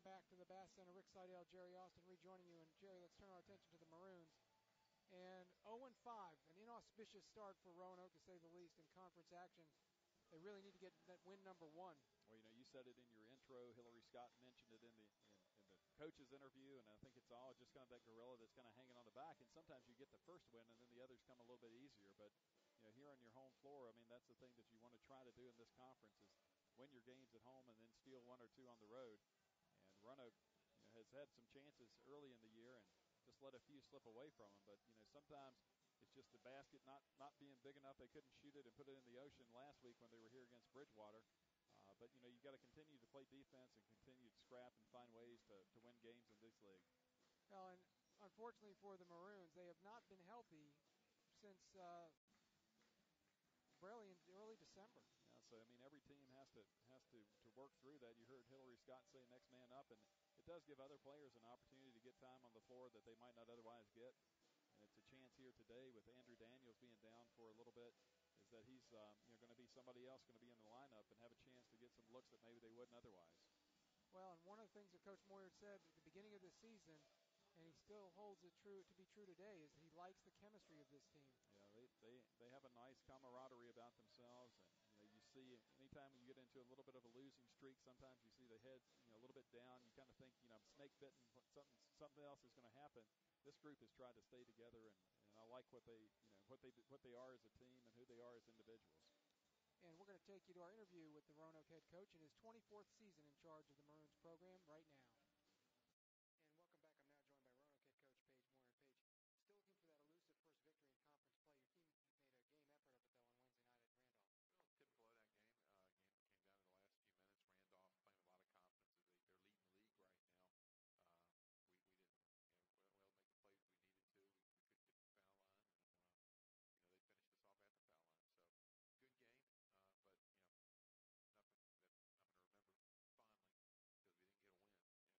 back to the Bass Center. Rick Seidel, Jerry Austin rejoining you. And Jerry, let's turn our attention to the Maroons. And 0-5, an inauspicious start for Roanoke, to say the least, in conference action. They really need to get that win number one. Well, you said it in your intro. Hillary Scott mentioned it in the coach's interview, and I think it's all just kind of that gorilla that's kind of hanging on the back. And sometimes you get the first win, and then the others come a little bit easier. But here on your home floor, I mean, that's the thing that you want to try to do in this conference is win your games at home and then steal one or two on the road. And Roanoke has had some chances early in the year and just let a few slip away from them. But sometimes it's just the basket not being big enough. They couldn't shoot it and put it in the ocean last week when they were here against Bridgewater. But you've got to continue to play defense and continue to scrap and find ways to win games in this league. Well, and unfortunately for the Maroons, they have not been healthy since barely in early December. Yeah, so every team has to work through that. You heard Hillary Scott say next man up, and it does give other players an opportunity to get time on the floor that they might not otherwise get. And it's a chance here today with Andrew Daniels being down for a little bit, is that he's going to be somebody else going to be in the lineup and have a chance to get some looks that maybe they wouldn't otherwise. Well, and one of the things that Coach Moyer said at the beginning of the season, and he still holds it true to be true today, is that he likes the chemistry of this team. Yeah, they have a nice camaraderie about themselves, and you see anytime you get into a little bit of a losing streak, sometimes you see the heads a little bit down. You kind of think I'm snake bitten, something else is going to happen. This group has tried to stay together, and I like what they are as a team and who they are as individuals. And we're going to take you to our interview with the Roanoke head coach in his 24th season in charge of the Maroons program right now. And welcome back. I'm now joined by Roanoke head coach Paige Moore. And Paige, still looking for that elusive first victory in conference play. Your team made a game effort of it, though, on Wednesday night at Randolph. Well, typical of that game. Game came down to the last few minutes. Randolph playing with a lot of confidence. They're leading the league right now. We didn't make the plays we needed to. We couldn't get to the foul line. And, they finished us off at the foul line. So, good game, but, nothing that I'm going to remember fondly because we didn't get a win.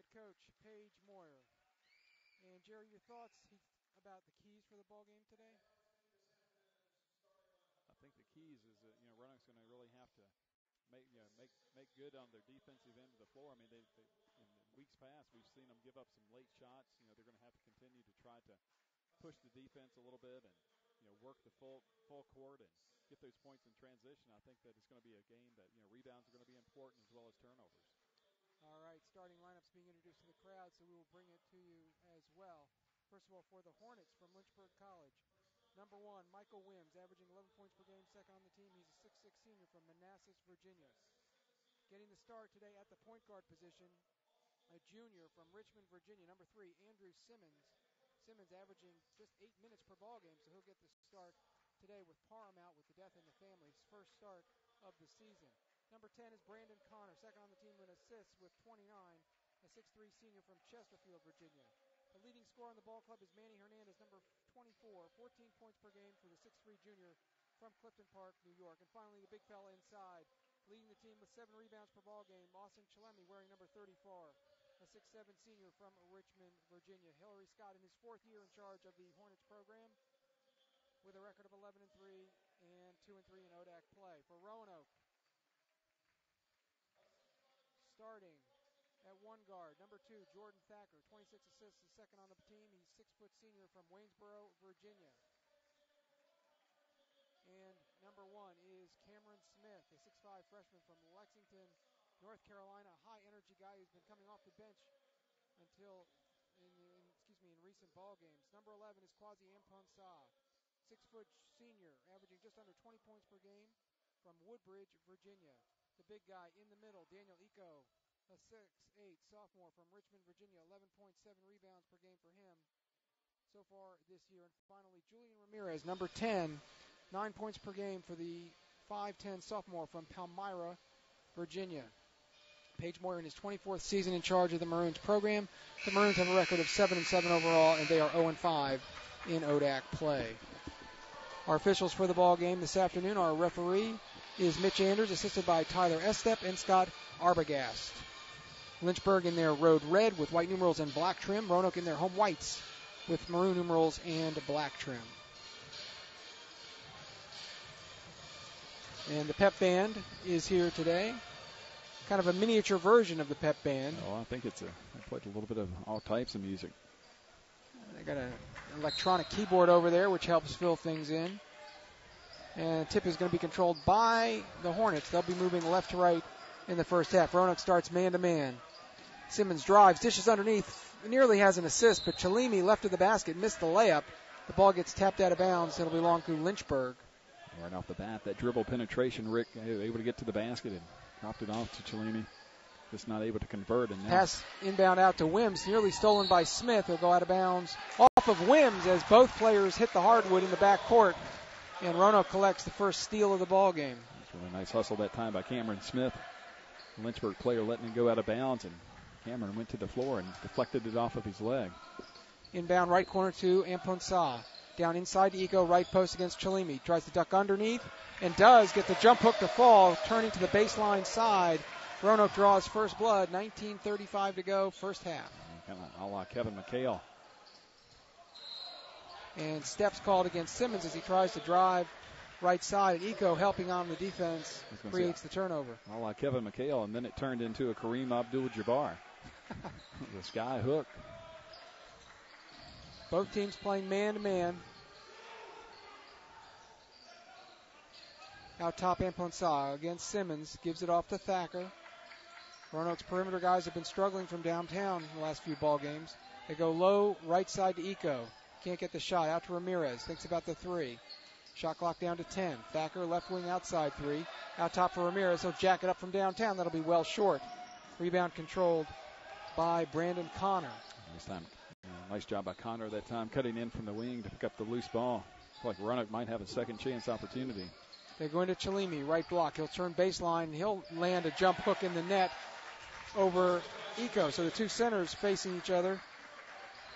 head coach Paige Moyer. And Jerry, your thoughts about the keys for the ball game today? I think the keys is that Roanoke's going to really have to make good on their defensive end of the floor. I mean, they in weeks past we've seen them give up some late shots. They're going to have to continue to try to push the defense a little bit and work the full court and get those points in transition. I think that it's going to be a game that rebounds are going to be important as well as turnovers. All right, starting lineups being introduced to the crowd, so we will bring it to you as well. First of all, for the Hornets from Lynchburg College, number 1, Michael Wims, averaging 11 points per game, second on the team. He's a 6'6 senior from Manassas, Virginia. Getting the start today at the point guard position, a junior from Richmond, Virginia, number 3, Andrew Simmons. Simmons averaging just 8 minutes per ball game, so he'll get the start today with Parham out with the death in the family. His first start of the season. Number 10 is Brandon Connor, second on the team with assists with 29, a 6'3 senior from Chesterfield, Virginia. The leading scorer on the ball club is Manny Hernandez, number 24, 14 points per game for the 6'3 junior from Clifton Park, New York. And finally, the big fella inside, leading the team with 7 rebounds per ball game, Austin Chalemi, wearing number 34, a 6'7 senior from Richmond, Virginia. Hillary Scott in his 4th year in charge of the Hornets program with a record of 11-3 and 2-3 in ODAC play. For Roanoke, starting at 1 guard, number 2, Jordan Thacker, 26 assists, the second on the team. He's 6' senior from Waynesboro, Virginia. And number 1 is Cameron Smith, a 6'5 freshman from Lexington, North Carolina, a high-energy guy who's been coming off the bench until in recent ball games. Number 11 is Quasi Amponsah, 6' senior, averaging just under 20 points per game from Woodbridge, Virginia. The big guy in the middle, Daniel Eco, a 6'8 sophomore from Richmond, Virginia, 11.7 rebounds per game for him so far this year. And finally, Julian Ramirez, number 10, 9 points per game for the 5'10 sophomore from Palmyra, Virginia. Paige Moyer in his 24th season in charge of the Maroons program. The Maroons have a record of 7-7 overall, and they are 0-5 in ODAC play. Our officials for the ball game this afternoon, our referee is Mitch Anders, assisted by Tyler Estep and Scott Arbogast. Lynchburg in their road red with white numerals and black trim. Roanoke in their home whites with maroon numerals and black trim. And the pep band is here today. Kind of a miniature version of the pep band. Oh, I think they played a little bit of all types of music. They got an electronic keyboard over there, which helps fill things in. And the tip is going to be controlled by the Hornets. They'll be moving left to right in the first half. Roanoke starts man-to-man. Simmons drives, dishes underneath, nearly has an assist, but Chalemi left of the basket, missed the layup. The ball gets tapped out of bounds. It'll belong to Lynchburg. Right off the bat, that dribble penetration, Rick able to get to the basket and dropped it off to Chalemi. Just not able to convert. And now pass inbound out to Wims, nearly stolen by Smith. He'll go out of bounds off of Wims as both players hit the hardwood in the backcourt. And Roanoke collects the first steal of the ball game. It's a really nice hustle that time by Cameron Smith. The Lynchburg player letting it go out of bounds, and Cameron went to the floor and deflected it off of his leg. Inbound right corner to Amponsah. Down inside to Eco, right post against Chalemi. Tries to duck underneath and does get the jump hook to fall, turning to the baseline side. Roanoke draws first blood, 19:35 to go, first half. Kind of a la Kevin McHale. And steps called against Simmons as he tries to drive right side. And Eco helping on the defense creates the turnover. A la Kevin McHale, and then it turned into a Kareem Abdul-Jabbar. The sky hook. Both teams playing man-to-man. Out top, Amponsah against Simmons. Gives it off to Thacker. Roanoke's perimeter guys have been struggling from downtown in the last few ball games. They go low, right side to Eco. Can't get the shot. Out to Ramirez. Thinks about the three. Shot clock down to 10. Thacker left wing outside three. Out top for Ramirez. He'll jack it up from downtown. That'll be well short. Rebound controlled by Brandon Connor. This time, nice job by Connor that time, cutting in from the wing to pick up the loose ball. Like Roanoke might have a second chance opportunity. They're going to Chalemi, right block. He'll turn baseline, and he'll land a jump hook in the net over Eco. So the two centers facing each other,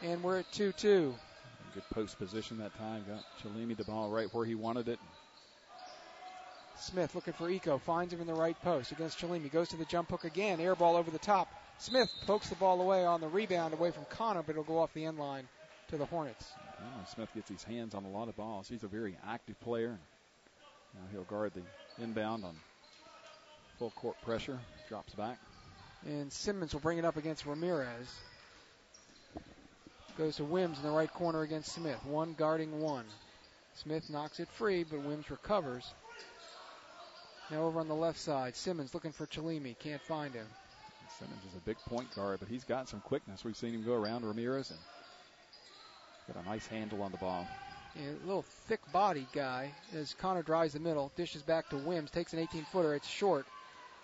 and we're at 2-2. Good post position that time. Got Chalemi the ball right where he wanted it. Smith looking for Eco. Finds him in the right post against Chalemi. Goes to the jump hook again. Air ball over the top Smith pokes the ball away on the rebound away from Connor, but it'll go off the end line to the Hornets. Cameron Smith gets his hands on a lot of balls. He's a very active player. Now he'll guard the inbound on full court pressure. Drops back. And Simmons will bring it up against Ramirez. Goes to Wims in the right corner against Smith. One guarding one. Smith knocks it free, but Wims recovers. Now over on the left side, Simmons looking for Chalimi. Can't find him. Simmons is a big point guard, but he's got some quickness. We've seen him go around Ramirez and got a nice handle on the ball. Yeah, a little thick-bodied guy as Connor drives the middle, dishes back to Wims, takes an 18-footer. It's short.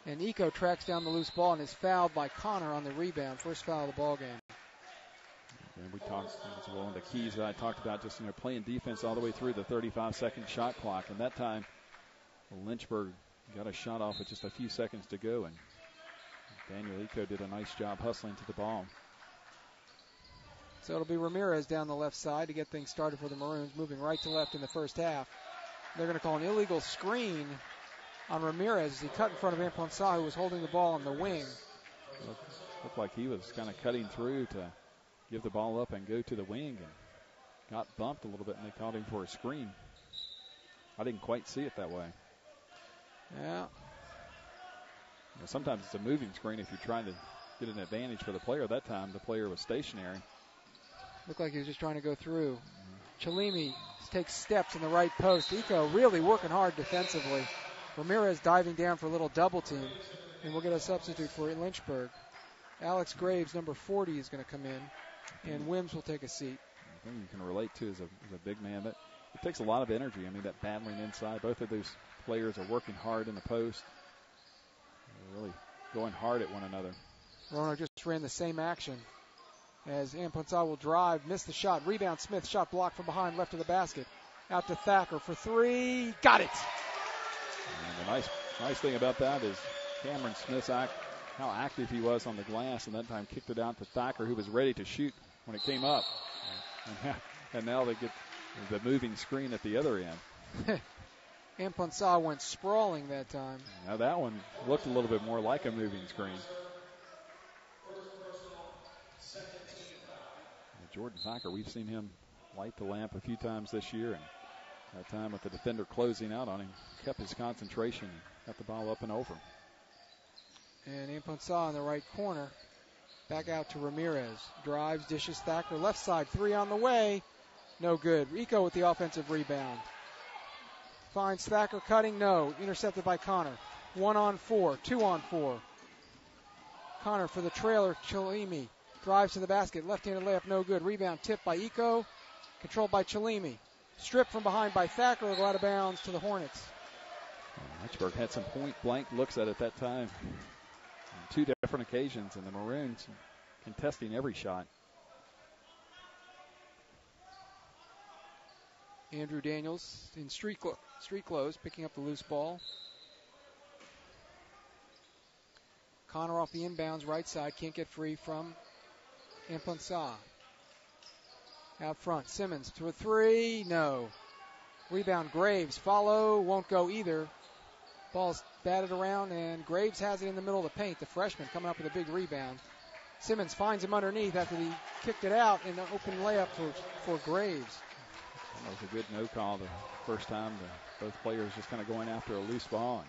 And Eco tracks down the loose ball and is fouled by Connor on the rebound. First foul of the ball game. And we talked, it's one of the keys that I talked about, just playing defense all the way through the 35-second shot clock. And that time, Lynchburg got a shot off with just a few seconds to go, and Daniel Eco did a nice job hustling to the ball. So it'll be Ramirez down the left side to get things started for the Maroons, moving right to left in the first half. They're going to call an illegal screen on Ramirez as he cut in front of Amponsah, who was holding the ball on the wing. Looked like he was kind of cutting through to give the ball up and go to the wing, and got bumped a little bit, and they called him for a screen. I didn't quite see it that way. Yeah. Sometimes it's a moving screen if you're trying to get an advantage for the player. That time the player was stationary. Looked like he was just trying to go through. Chalimi takes steps in the right post. Eco really working hard defensively. Ramirez diving down for a little double team, and we'll get a substitute for Lynchburg. Alex Graves, number 40, is going to come in, and Wims will take a seat. The thing you can relate to is a big man. It takes a lot of energy. I mean, that battling inside. Both of those players are working hard in the post. They're really going hard at one another. Roanoke just ran the same action as Amponsah will drive, miss the shot. Rebound Smith, shot blocked from behind, left of the basket. Out to Thacker for three. Got it! And the nice thing about that is Cameron Smith's how active he was on the glass, and that time kicked it out to Thacker, who was ready to shoot when it came up. And now they get the moving screen at the other end. Amponsah went sprawling that time. Now that one looked a little bit more like a moving screen. Jordan Thacker, we've seen him light the lamp a few times this year, and that time with the defender closing out on him, kept his concentration, got the ball up and over. And Amponsah in the right corner. Back out to Ramirez. Drives, dishes Thacker. Left side, three on the way. No good. Eco with the offensive rebound. Finds Thacker cutting. No. Intercepted by Connor. 1 on 4. 2 on 4. Connor for the trailer. Chalimi drives to the basket. Left-handed layup. No good. Rebound tipped by Eco. Controlled by Chalimi. Stripped from behind by Thacker. Will go out of bounds to the Hornets. Lynchburg had some point-blank looks at it that time. On 2 different occasions, and the Maroons contesting every shot. Andrew Daniels in street clothes, picking up the loose ball. Connor off the inbounds right side, can't get free from Amponsah. Out front, Simmons to a three, no. Rebound, Graves, follow, won't go either. Ball's batted around, and Graves has it in the middle of the paint. The freshman coming up with a big rebound. Simmons finds him underneath after he kicked it out in an open layup for Graves. That was a good no call the first time. Both players just kind of going after a loose ball.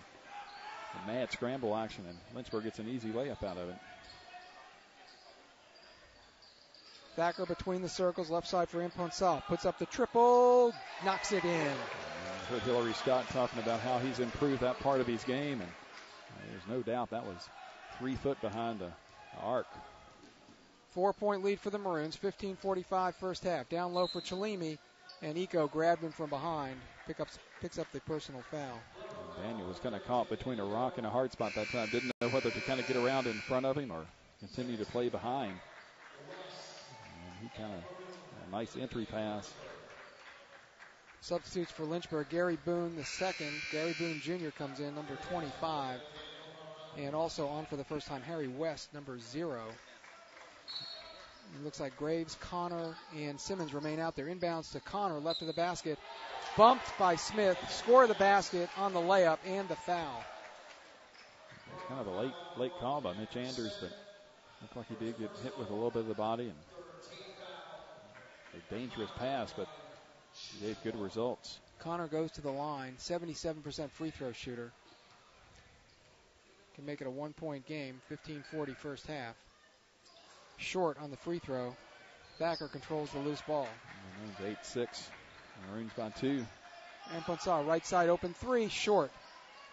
And a mad scramble action, and Lynchburg gets an easy layup out of it. Thacker between the circles, left side for Amponsah. Puts up the triple, knocks it in. I heard Hillary Scott talking about how he's improved that part of his game, and there's no doubt that was 3 foot behind the arc. 4-point lead for the Maroons, 15:45 first half. Down low for Chalimi, and Eco grabbed him from behind, picks up the personal foul. Daniel was kind of caught between a rock and a hard spot that time. Didn't know whether to kind of get around in front of him or continue to play behind. And he kind of, a nice entry pass. Substitutes for Lynchburg, Gary Boone the second. Gary Boone Jr. comes in, number 25. And also on for the first time, Harry West, number 0. It looks like Graves, Connor, and Simmons remain out there. Inbounds to Connor, left of the basket. Bumped by Smith. Score the basket on the layup and the foul. It's kind of a late call by Mitch Andrews, but Looked like he did get hit with a little bit of the body, and a dangerous pass, but he gave good results. Connor goes to the line, 77% free throw shooter. Can make it a 1-point game, 15-40 first half. Short on the free throw. Thacker controls the loose ball. Maroons 8-6. Maroons by 2. And Ponsah, right side open three, short.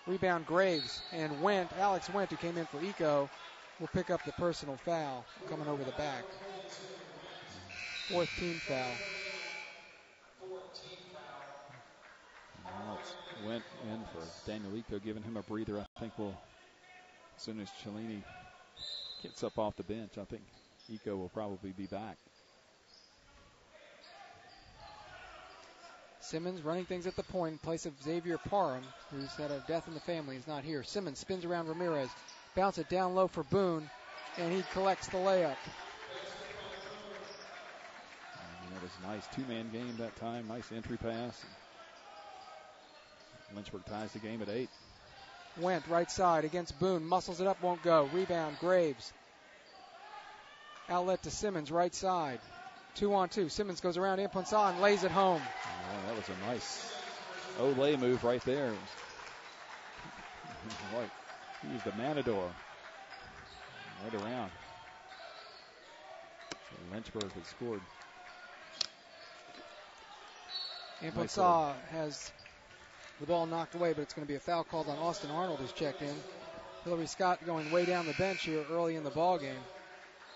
Rebound Graves, and Alex Wendt, who came in for Eco, will pick up the personal foul coming over the back. 4th team foul. Alex went in for Daniel Eco, giving him a breather. I think as soon as Cellini gets up off the bench, I think Eco will probably be back. Simmons running things at the point in place of Xavier Parham, who's had a death in the family. He's not here. Simmons spins around Ramirez. Bounce it down low for Boone, and he collects the layup. That was a nice two-man game that time. Nice entry pass. Lynchburg ties the game at 8. Wendt right side against Boone. Muscles it up, won't go. Rebound, Graves. Outlet to Simmons, right side. 2-on-2. Simmons goes around Ponsah and lays it home. Oh, that was a nice Olay move right there. He used the Matador right around. So Lynchburg has scored. Ponsah has the ball knocked away, but it's going to be a foul called on Austin Arnold, who's checked in. Hillary Scott going way down the bench here early in the ball game.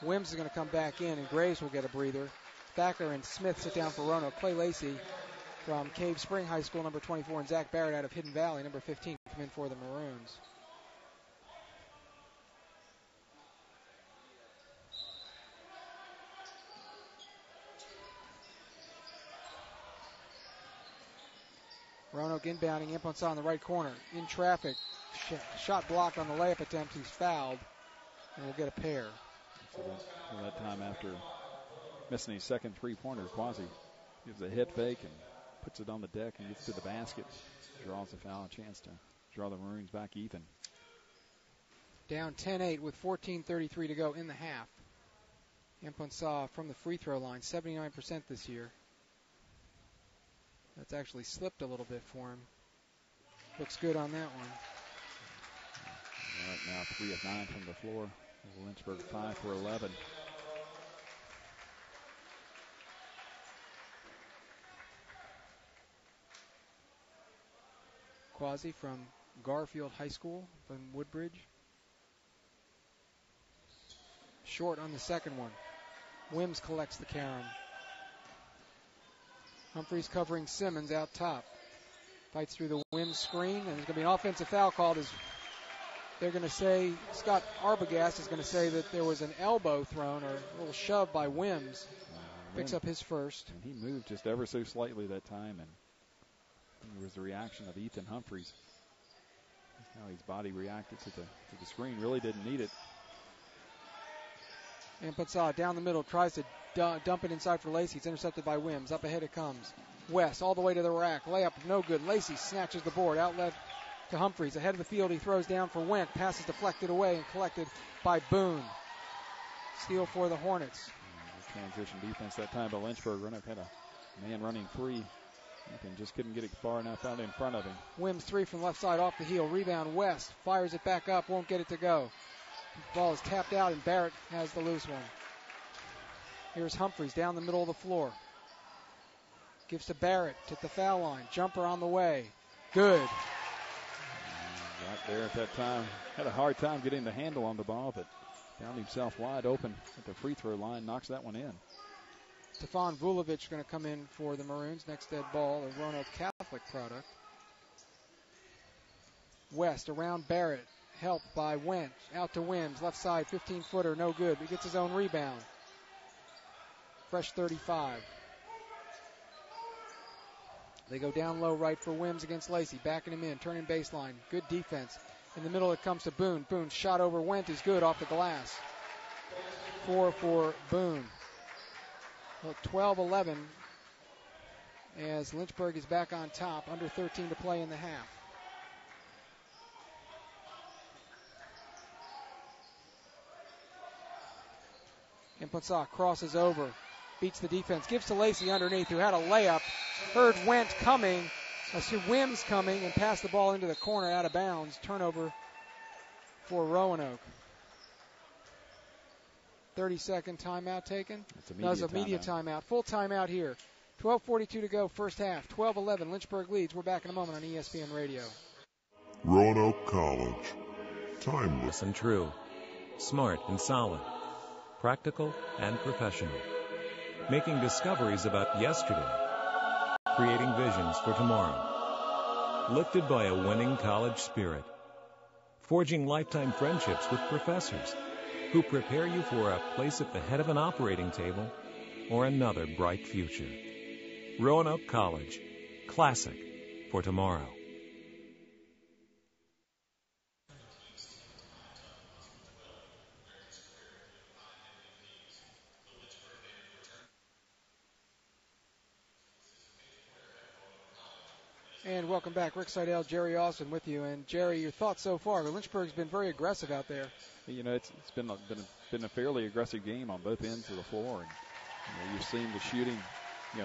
Wims is going to come back in, and Graves will get a breather. Thacker and Smith sit down for Roanoke. Clay Lacey from Cave Spring High School, number 24, and Zach Barrett out of Hidden Valley, number 15, come in for the Maroons. Roanoke inbounding, Ponsah in the right corner. In traffic. Shot blocked on the layup attempt. He's fouled, and we'll get a pair. So that time after missing his second three-pointer, Quasi gives a head fake and puts it on the deck and gets to the basket. Draws the foul, a chance to draw the Maroons back even. Down 10-8 with 14:33 to go in the half. Ponsah from the free throw line, 79% this year. That's actually slipped a little bit for him. Looks good on that one. Right now 3 of 9 from the floor. Lynchburg 5 for 11. Quasi from Garfield High School from Woodbridge. Short on the second one. Wims collects the carom. Humphreys covering Simmons out top. Fights through the Wims screen, and there's going to be an offensive foul called. As they're going to say, Scott Arbogast is going to say that there was an elbow thrown or a little shove by Wims. Picks up his first. And he moved just ever so slightly that time, and there was the reaction of Ethan Humphreys. How his body reacted to the screen. Really didn't need it. Ponsah down the middle, tries to dump it inside for Lacey. It's intercepted by Wims. Up ahead it comes. West all the way to the rack. Layup no good. Lacey snatches the board. Outlet to Humphreys. Ahead of the field, he throws down for Wendt. Pass is deflected away and collected by Boone. Steal for the Hornets. Transition defense that time by Lynchburg. Roanoke had a man running free. Ethan just couldn't get it far enough out in front of him. Wims three from left side off the heel. Rebound West. Fires it back up. Won't get it to go. Ball is tapped out and Barrett has the loose one. Here's Humphreys down the middle of the floor. Gives to Barrett at the foul line. Jumper on the way. Good. Right there at that time. Had a hard time getting the handle on the ball, but found himself wide open at the free throw line. Knocks that one in. Stefan Vulovic going to come in for the Maroons. Next dead ball, a Roanoke Catholic product. West around Barrett. Help by Wendt. Out to Wims. Left side, 15-footer. No good. He gets his own rebound. Fresh 35. They go down low right for Wims against Lacey. Backing him in. Turning baseline. Good defense. In the middle it comes to Boone. Boone shot over Wendt is good off the glass. 4 for Boone. Well, 12-11 as Lynchburg is back on top. Under 13 to play in the half. Imponsah crosses over, beats the defense, gives to Lacey underneath, who had a layup. Heard Wims coming, and passed the ball into the corner out of bounds. Turnover for Roanoke. 30-second timeout taken. It's a media timeout. Full timeout here. 12:42 to go, first half. 12-11, Lynchburg leads. We're back in a moment on ESPN Radio. Roanoke College. Timeless and true. Smart and solid. Practical and professional. Making discoveries about yesterday. Creating visions for tomorrow. Lifted by a winning college spirit. Forging lifetime friendships with professors who prepare you for a place at the head of an operating table or another bright future. Roanoke College. Classic for tomorrow. And welcome back. Rick Seidel, Jerry Austin with you. And Jerry, your thoughts so far? Lynchburg's been very aggressive out there. It's been a fairly aggressive game on both ends of the floor, and you've seen the shooting,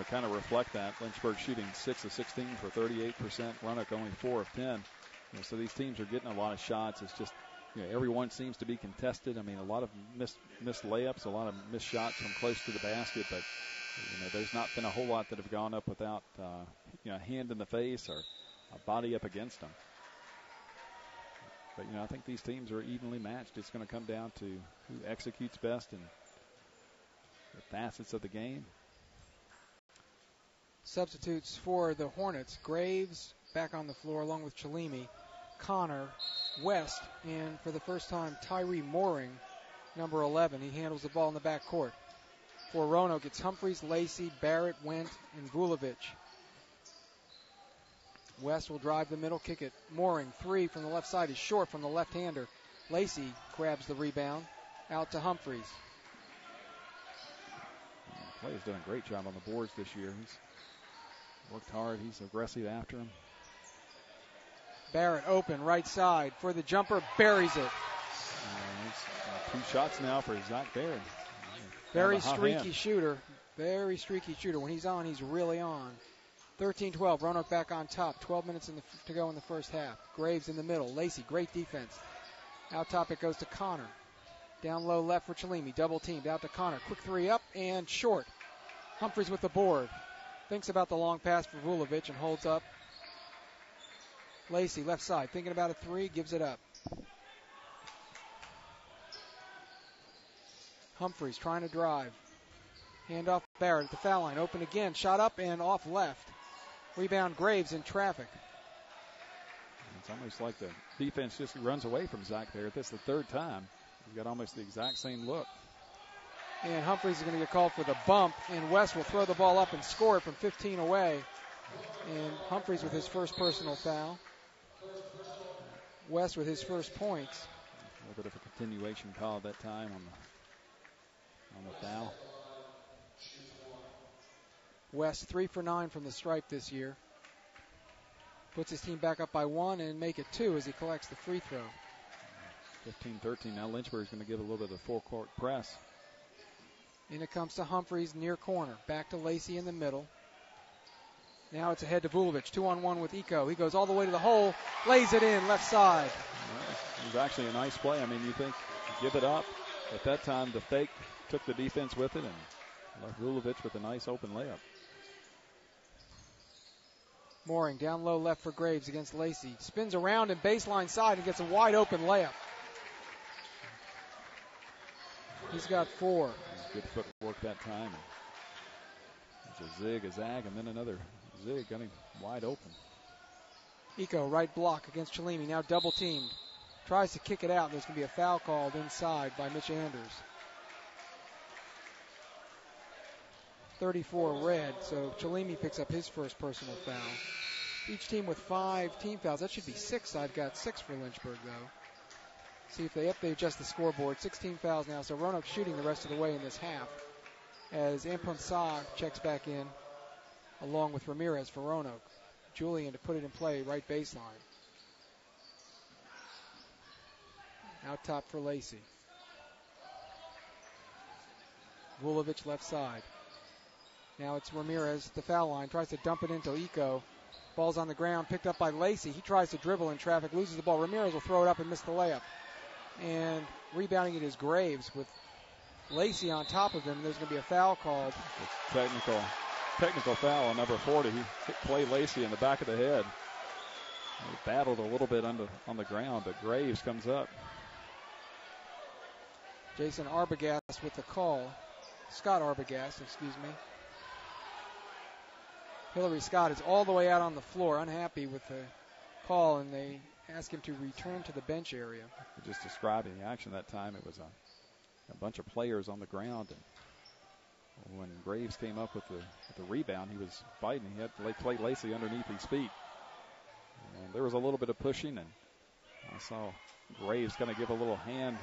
kind of reflect that. Lynchburg shooting 6 of 16 for 38%. Roanoke only 4 of 10. So these teams are getting a lot of shots. It's just, everyone seems to be contested. I mean, a lot of missed layups, a lot of missed shots from close to the basket, but there's not been a whole lot that have gone up without, a hand in the face or a body up against them. But, I think these teams are evenly matched. It's going to come down to who executes best and the facets of the game. Substitutes for the Hornets. Graves back on the floor along with Chalimi, Connor, West, and for the first time, Tyree Mooring, number 11. He handles the ball in the backcourt. For Roanoke, it's Humphreys, Lacey, Barrett, Wendt, and Vulovic. West will drive the middle, kick it. Mooring, three from the left side is short from the left-hander. Lacey grabs the rebound, out to Humphreys. Clay has done a great job on the boards this year. He's worked hard. He's aggressive after him. Barrett open, right side for the jumper, buries it. Two shots now for Zach Barrett. Very streaky shooter. Very streaky shooter. When he's on, he's really on. 13-12, Roanoke back on top. 12 minutes to go in the first half. Graves in the middle. Lacey, great defense. Out top it goes to Connor. Down low left for Chalimi. Double teamed out to Connor. Quick three up and short. Humphreys with the board. Thinks about the long pass for Vulovic and holds up. Lacey, left side, thinking about a three, gives it up. Humphreys trying to drive. Hand off Barrett at the foul line. Open again. Shot up and off left. Rebound Graves in traffic. It's almost like the defense just runs away from Zach Barrett. This is the third time. He's got almost the exact same look. And Humphreys is going to get called for the bump, and West will throw the ball up and score it from 15 away. And Humphreys with his first personal foul. West with his first points. A little bit of a continuation call at that time on the foul. West 3 for 9 from the stripe this year. Puts his team back up by 1 and make it 2 as he collects the free throw. 15-13. Now Lynchburg is going to give a little bit of a full-court press. In it comes to Humphreys near corner. Back to Lacey in the middle. Now it's ahead to Vulovic. 2-on-1 with Eco. He goes all the way to the hole. Lays it in left side. It was actually a nice play. I mean, you think, give it up. At that time, the fake took the defense with it and left Vulovic with a nice open layup. Mooring down low left for Graves against Lacey. Spins around and baseline side and gets a wide open layup. He's got 4. Good footwork that time. It's a zig, a zag, and then another zig. Got him wide open. Eco, right block against Chalimi. Now double teamed. Tries to kick it out. There's going to be a foul called inside by Mitch Anders. 34 red, so Chalimi picks up his first personal foul. Each team with 5 team fouls. That should be 6. I've got 6 for Lynchburg, though. See if they adjust the scoreboard. 16 fouls now, so Roanoke shooting the rest of the way in this half as Imponsah checks back in along with Ramirez for Roanoke. Julian to put it in play, right baseline. Out top for Lacey. Vulovic left side. Now it's Ramirez at the foul line. Tries to dump it into Eco. Ball's on the ground, picked up by Lacey. He tries to dribble in traffic, loses the ball. Ramirez will throw it up and miss the layup. And rebounding it is Graves with Lacey on top of him. There's going to be a foul called. Technical foul on number 40. He hit Clay Lacey in the back of the head. He battled a little bit on the ground, but Graves comes up. Jason Arbogast with the call. Scott Arbogast, excuse me. Hillary Scott is all the way out on the floor, unhappy with the call, and they ask him to return to the bench area. Just describing the action that time, it was a bunch of players on the ground, and when Graves came up with the rebound, he was fighting. He had Clay Lacey underneath his feet. And there was a little bit of pushing, and I saw Graves kind of give a little hand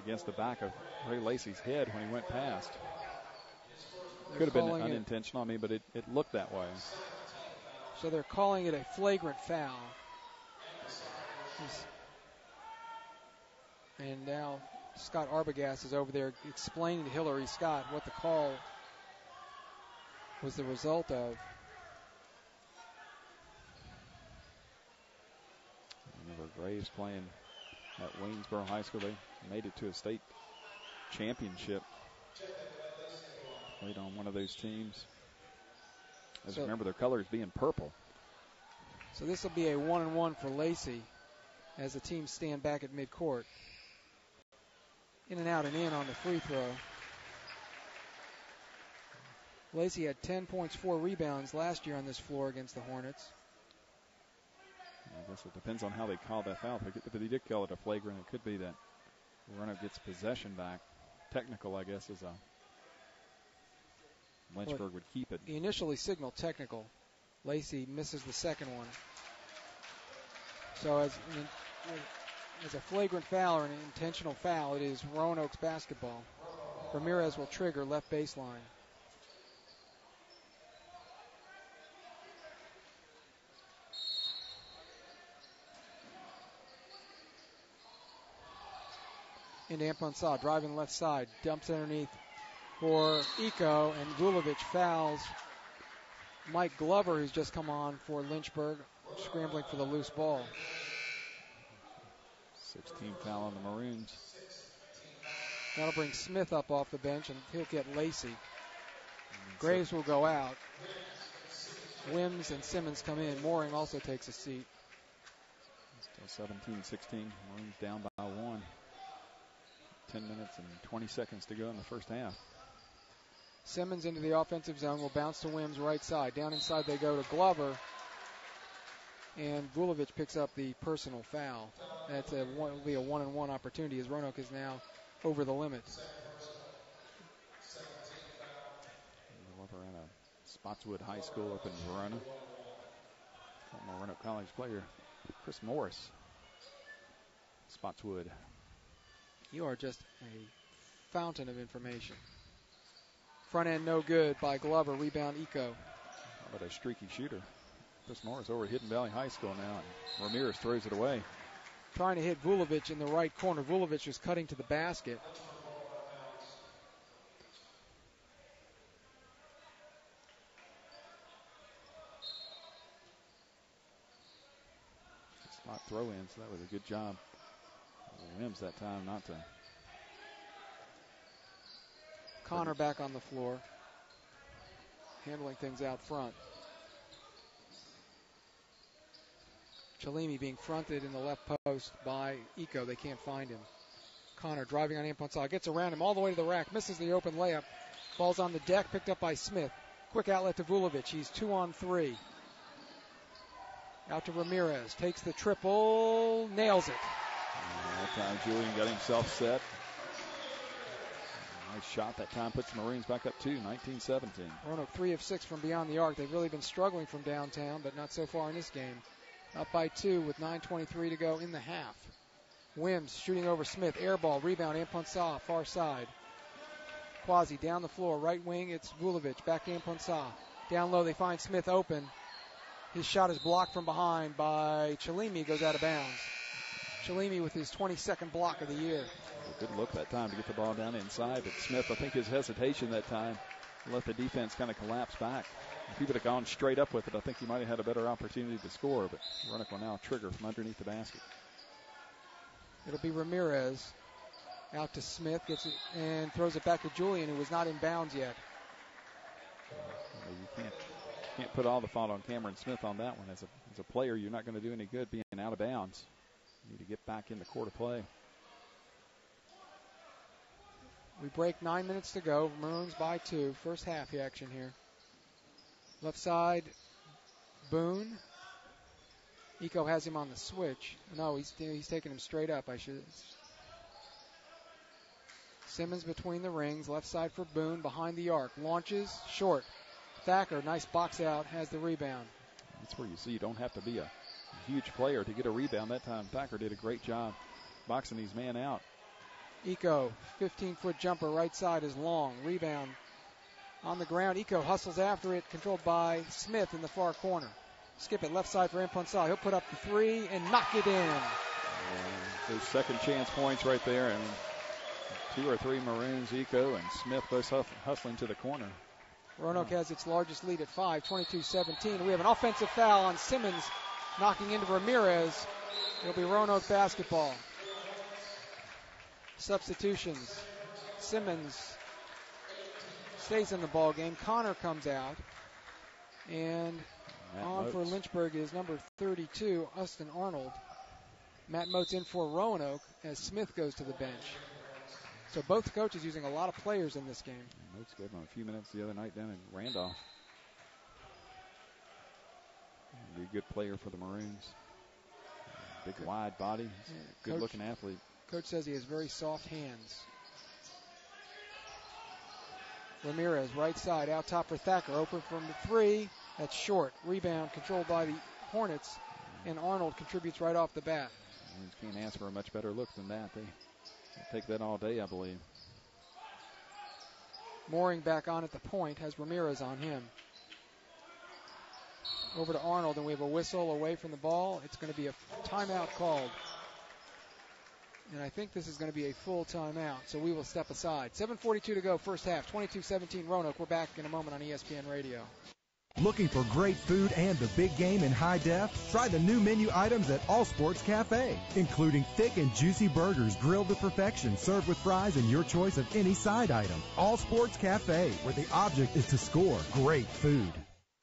against the back of Ray Lacey's head when he went past. Could have been unintentional, but it looked that way. So they're calling it a flagrant foul. And now Scott Arbogast is over there explaining to Hillary Scott what the call was the result of. Remember Graves playing at Waynesboro High School. They made it to a state championship. Played on one of those teams. I remember their colors being purple. So this will be a 1-and-1 for Lacey as the teams stand back at midcourt. In and out and in on the free throw. Lacey had 10 points, 4 rebounds last year on this floor against the Hornets. I guess it depends on how they call that foul. If they did call it a flagrant, it could be that Roanoke gets possession back. Technical, I guess, is a Lynchburg would keep it. He initially signaled technical. Lacey misses the second one. So as a flagrant foul or an intentional foul, it is Roanoke's basketball. Ramirez will trigger left baseline. Into Amponsah, driving left side, dumps underneath for Eco, and Vulovic fouls Mike Glover, who's just come on for Lynchburg, scrambling for the loose ball. 16 foul on the Maroons. That'll bring Smith up off the bench, and he'll get Lacey. Graves will go out. Wims and Simmons come in. Mooring also takes a seat. Still 17-16. Maroons down by 1. 10 minutes and 20 seconds to go in the first half. Simmons into the offensive zone, will bounce to Wims right side. Down inside they go to Glover. And Vulovic picks up the personal foul. Will be a 1-and-1 opportunity as Roanoke is now over the limit. Glover in a Spotswood High School up in Verona. Former Roanoke College player Chris Morris. Spotswood. You are just a fountain of information. Front end no good by Glover. Rebound Eco. How about a streaky shooter? Chris Morris over at Hidden Valley High School now. And Ramirez throws it away. Trying to hit Vulovic in the right corner. Vulovic was cutting to the basket. Spot throw in, so that was a good job. Wims that time not to. Connor back on the floor, handling things out front. Chalimi being fronted in the left post by Eco. They can't find him. Connor driving on Amponsah. Gets around him all the way to the rack. Misses the open layup. Ball's on the deck. Picked up by Smith. Quick outlet to Vulovic. He's 2 on 3. Out to Ramirez. Takes the triple. Nails it. That time Julian got himself set. Nice shot that time. Puts the Maroons back up 2, 19-17. Roanoke 3 of 6 from beyond the arc. They've really been struggling from downtown, but not so far in this game. Up by 2 with 9:23 to go in the half. Wims shooting over Smith. Air ball. Rebound. Amponsah. Far side. Quasi down the floor. Right wing. It's Vulovic. Back to Amponsah. Down low. They find Smith open. His shot is blocked from behind by Chalimi. Goes out of bounds. Shalimi with his 22nd block of the year. A good look that time to get the ball down inside, but Smith, I think his hesitation that time let the defense kind of collapse back. If he would have gone straight up with it, I think he might have had a better opportunity to score, but Roanoke will now trigger from underneath the basket. It'll be Ramirez out to Smith, gets it and throws it back to Julian, who was not in bounds yet. You can't put all the fault on Cameron Smith on that one. As a player, you're not going to do any good being out of bounds. You need to get back in the court of play. We break 9 minutes to go. Maroons by 2. First half action here. Left side, Boone. Eco has him on the switch. No, he's taking him straight up. Simmons between the rings. Left side for Boone, behind the arc. Launches, short. Thacker, nice box out, has the rebound. That's where you see you don't have to be a huge player to get a rebound. That time Thacker did a great job boxing these men out. Eco, 15-foot jumper, right side is long. Rebound on the ground. Eco hustles after it, controlled by Smith in the far corner. Skip it, left side for Imponsal. He'll put up the three and knock it in. And those second chance points right there. And 2 or 3 Maroons, Eco and Smith both hustling to the corner. Roanoke has its largest lead at 5, 22-17. We have an offensive foul on Simmons, knocking into Ramirez. It'll be Roanoke basketball. Substitutions. Simmons stays in the ball game. Connor comes out. And Matt on Moats for Lynchburg is number 32, Austin Arnold. Matt Moats in for Roanoke as Smith goes to the bench. So both coaches using a lot of players in this game. Moats gave him a few minutes the other night down in Randolph. Be a good player for the Maroons. Big, wide body. Good-looking athlete. Coach says he has very soft hands. Ramirez, right side, out top for Thacker. Open from the 3. That's short. Rebound controlled by the Hornets. And Arnold contributes right off the bat. Maroons can't ask for a much better look than that. They'll take that all day, I believe. Mooring back on at the point, has Ramirez on him. Over to Arnold, and we have a whistle away from the ball. It's going to be a timeout called. And I think this is going to be a full timeout, so we will step aside. 7:42 to go, first half, 22-17 Roanoke. We're back in a moment on ESPN Radio. Looking for great food and the big game in high def? Try the new menu items at All Sports Cafe, including thick and juicy burgers grilled to perfection, served with fries and your choice of any side item. All Sports Cafe, where the object is to score great food.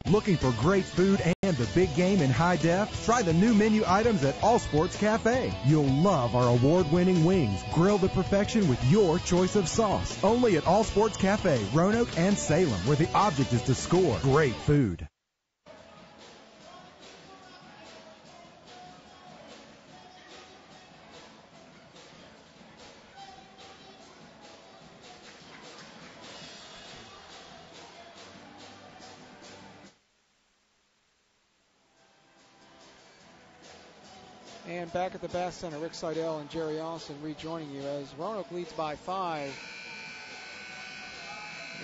Looking for great food and the big game in high def? Try the new menu items at All Sports Cafe. You'll love our award-winning wings, grilled to perfection with your choice of sauce. Only at All Sports Cafe, Roanoke and Salem, where the object is to score great food. And back at the Bass Center, Rick Seidel and Jerry Austin rejoining you as Roanoke leads by 5.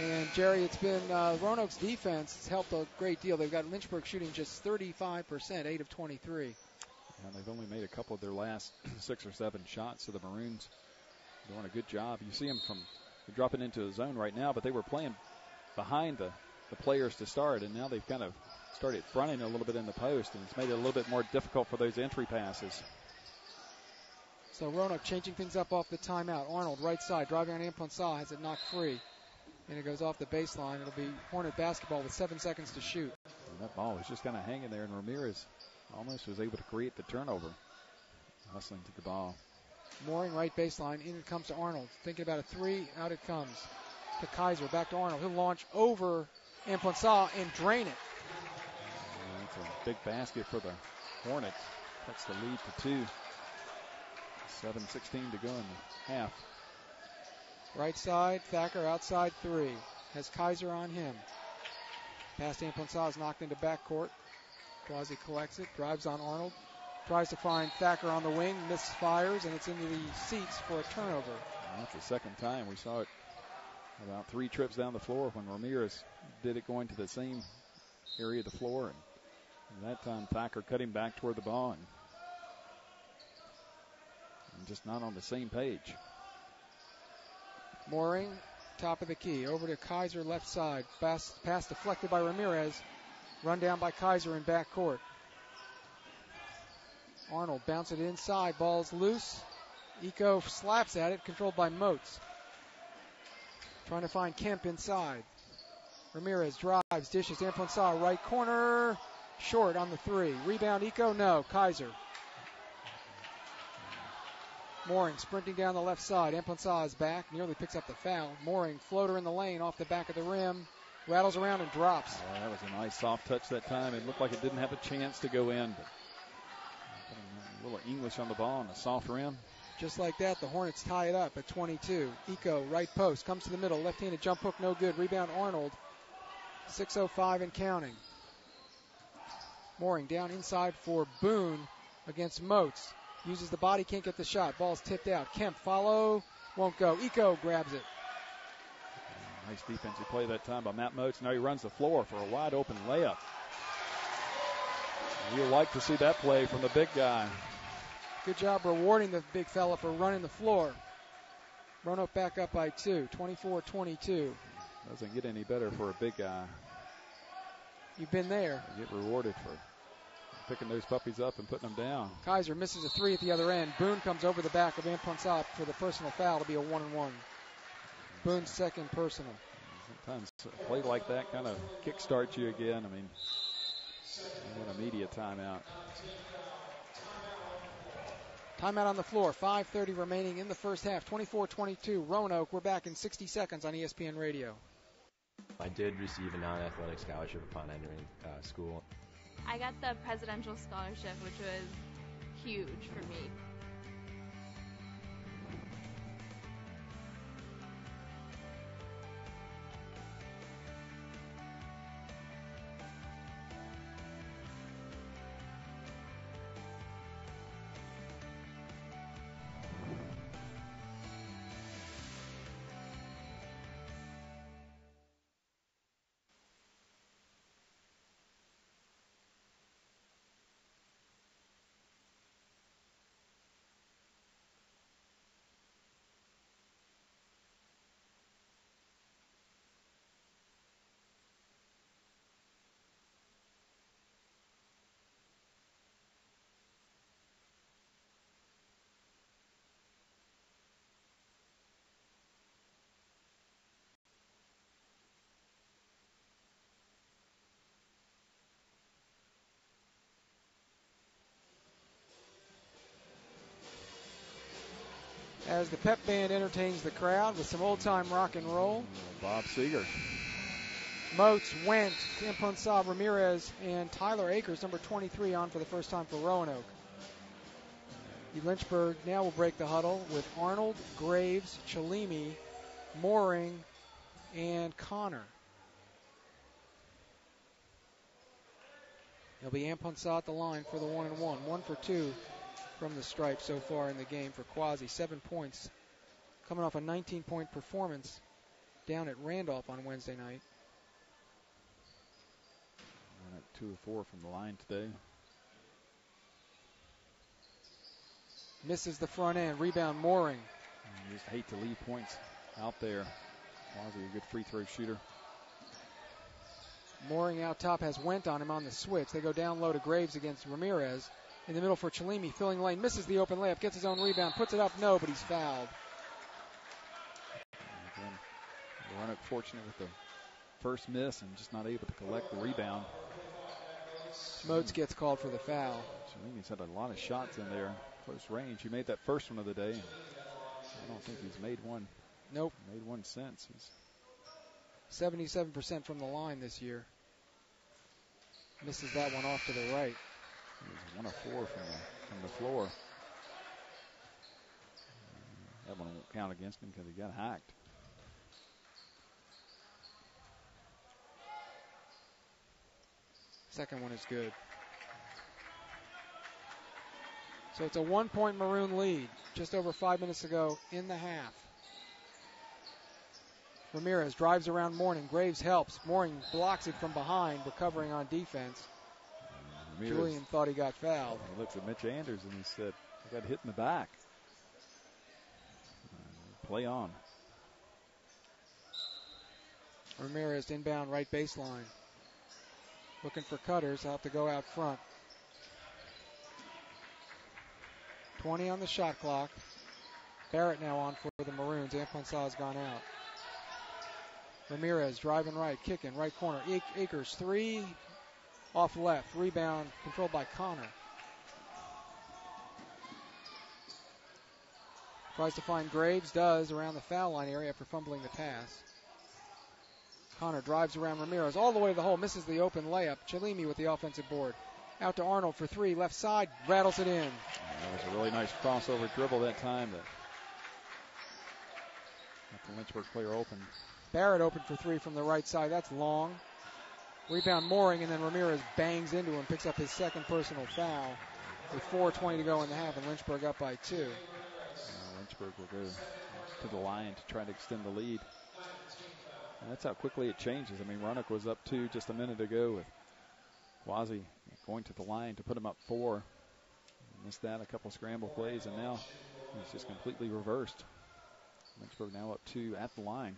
And Jerry, it's been Roanoke's defense has helped a great deal. They've got Lynchburg shooting just 35%, 8 of 23. And they've only made a couple of their last 6 or 7 shots, so the Maroons doing a good job. You see them they're dropping into a zone right now, but they were playing behind the players to start, and now they've kind of started fronting a little bit in the post, and it's made it a little bit more difficult for those entry passes. So Roanoke changing things up off the timeout. Arnold, right side, driving on Imponsal, has it knocked free. And it goes off the baseline. It'll be Hornet basketball with 7 seconds to shoot. And that ball was just kind of hanging there, and Ramirez almost was able to create the turnover. Hustling to the ball. Mooring, right baseline. In it comes to Arnold. Thinking about a 3. Out it comes to Kaiser. Back to Arnold. He'll launch over Imponsal and drain it. That's a big basket for the Hornets. Cuts the lead to 2. 7:16 to go in the half. Right side, Thacker outside 3. Has Kaiser on him. Pass to Imponsal is knocked into backcourt. Quasi collects it, drives on Arnold. Tries to find Thacker on the wing, misfires, and it's into the seats for a turnover. Well, that's the second time. We saw it about 3 trips down the floor when Ramirez did it going to the same area of the floor. And that time Thacker cut him back toward the ball. And just not on the same page. Mooring, top of the key, over to Kaiser, left side. Pass deflected by Ramirez. Run down by Kaiser in backcourt. Arnold bounces it inside. Ball's loose. Eco slaps at it, controlled by Moats. Trying to find Kemp inside. Ramirez drives, dishes. Amponsah, right corner. Short on the three. Rebound, Eco? No. Kaiser. Mooring sprinting down the left side. Amponsah is back. Nearly picks up the foul. Mooring, floater in the lane off the back of the rim. Rattles around and drops. Oh, that was a nice soft touch that time. It looked like it didn't have a chance to go in. But a little English on the ball and a soft rim. Just like that, the Hornets tie it up at 22. Eco, right post, comes to the middle. Left-handed jump hook, no good. Rebound, Arnold. 6:05 and counting. Mooring down inside for Boone against Moats. Uses the body, can't get the shot. Ball's tipped out. Kemp follow, won't go. Eco grabs it. Nice defensive play that time by Matt Moats. Now he runs the floor for a wide open layup. You'll like to see that play from the big guy. Good job rewarding the big fella for running the floor. Roanoke back up by 2, 24-22. Doesn't get any better for a big guy. You've been there. You get rewarded for picking those puppies up and putting them down. Kaiser misses a three at the other end. Boone comes over the back of Amponsah for the personal foul to be a 1-and-1. Boone's second personal. Sometimes a play like that kind of kickstarts you again. I mean, an immediate timeout. Timeout on the floor. 5:30 remaining in the first half. 24-22. Roanoke. We're back in 60 seconds on ESPN Radio. I did receive a non-athletic scholarship upon entering school. I got the presidential scholarship, which was huge for me. As the pep band entertains the crowd with some old-time rock and roll. Bob Seeger. Moats, Went, Amponsah, Ramirez, and Tyler Akers, number 23, on for the first time for Roanoke. Lynchburg now will break the huddle with Arnold, Graves, Chalimi, Mooring, and Connor. It'll be Amponsah at the line for the 1-and-1. 1 for 2 from the stripe so far in the game for Quasi. 7 points, coming off a 19-point performance down at Randolph on Wednesday night. 2 of 4 from the line today. Misses the front end. Rebound, Mooring. You just hate to leave points out there. Quasi, a good free throw shooter. Mooring out top has Went on him on the switch. They go down low to Graves against Ramirez. In the middle for Chalimi, filling the lane, misses the open layup, gets his own rebound, puts it up, no, but he's fouled. Again, Roanoke fortunate with the first miss and just not able to collect the rebound. Moats gets called for the foul. Chalimi's had a lot of shots in there, close range. He made that first one of the day. I don't think he's made one. Nope. Made one since. He's 77% from the line this year. Misses that one off to the right. He was 1 of 4 from the floor. That one won't count against him because he got hacked. Second one is good. So it's a 1-point Maroon lead just over 5 minutes ago in the half. Ramirez drives around Mooring. Graves helps. Mooring blocks it from behind, recovering on defense. Ramirez, Julian thought he got fouled. He looks at Mitch Anders and he said, I got hit in the back. play on. Ramirez inbound right baseline. Looking for cutters. I'll have to go out front. 20 on the shot clock. Barrett now on for the Maroons. Amponsah has gone out. Ramirez driving right, kicking right corner. Akers 3 off left. Rebound controlled by Connor. Tries to find Graves, does around the foul line area after fumbling the pass. Connor drives around Ramirez all the way to the hole, misses the open layup. Chalimi with the offensive board. Out to Arnold for 3, left side, rattles it in. That was a really nice crossover dribble that time that left the Lynchburg player open. Barrett open for 3 from the right side. That's long. Rebound Mooring, and then Ramirez bangs into him, picks up his second personal foul with 4:20 to go in the half, and Lynchburg up by 2. Lynchburg will go to the line to try to extend the lead. And that's how quickly it changes. I mean, Roanoke was up 2 just a minute ago with Quasi going to the line to put him up 4. Missed that, a couple scramble plays, and now it's just completely reversed. Lynchburg now up 2 at the line.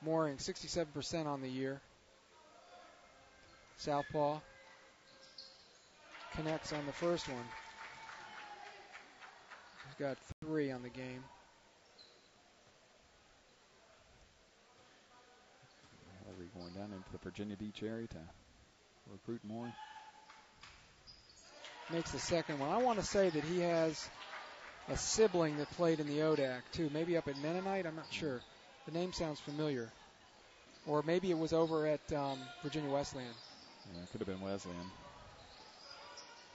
Mooring 67% on the year. Southpaw connects on the first one. He's got 3 on the game. Hillary going down into the Virginia Beach area to recruit more. Makes the second one. I want to say that he has a sibling that played in the ODAC too. Maybe up at Mennonite, I'm not sure. The name sounds familiar. Or maybe it was over at Virginia Wesleyan. Yeah, it could have been Wesleyan.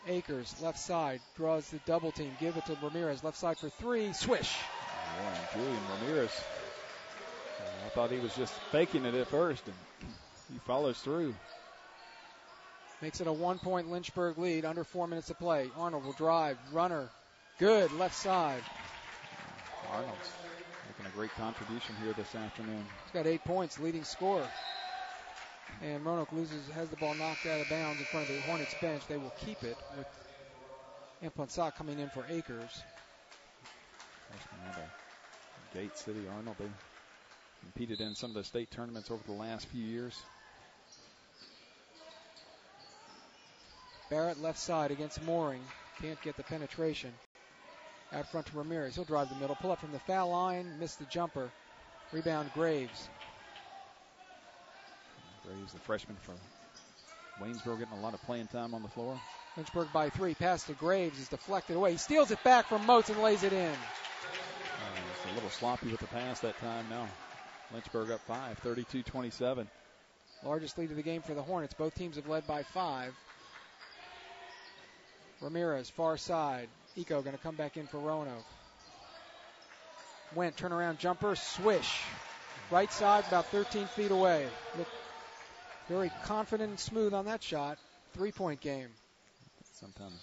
Akers, left side, draws the double team. Give it to Ramirez, left side for 3. Swish. Yeah, Julian Ramirez. I thought he was just faking it at first, and he follows through. Makes it a 1-point Lynchburg lead, under 4 minutes to play. Arnold will drive, runner, good, left side. Arnold's making a great contribution here this afternoon. He's got 8 points, leading scorer. And Roanoke has the ball knocked out of bounds in front of the Hornets bench. They will keep it with Amponsah coming in for Akers. Gate City, Arnold, they competed in some of the state tournaments over the last few years. Barrett left side against Mooring. Can't get the penetration. Out front to Ramirez. He'll drive the middle. Pull up from the foul line. Missed the jumper. Rebound Graves. Graves, the freshman from Waynesboro, getting a lot of playing time on the floor. Lynchburg by 3. Pass to Graves is deflected away. He steals it back from Moats and lays it in. It's a little sloppy with the pass that time now. Lynchburg up 5, 32-27. Largest lead of the game for the Hornets. Both teams have led by 5. Ramirez, far side. Eco going to come back in for Roanoke. Went, turnaround jumper, swish. Right side, about 13 feet away. Looked very confident and smooth on that shot. 3-point game. Sometimes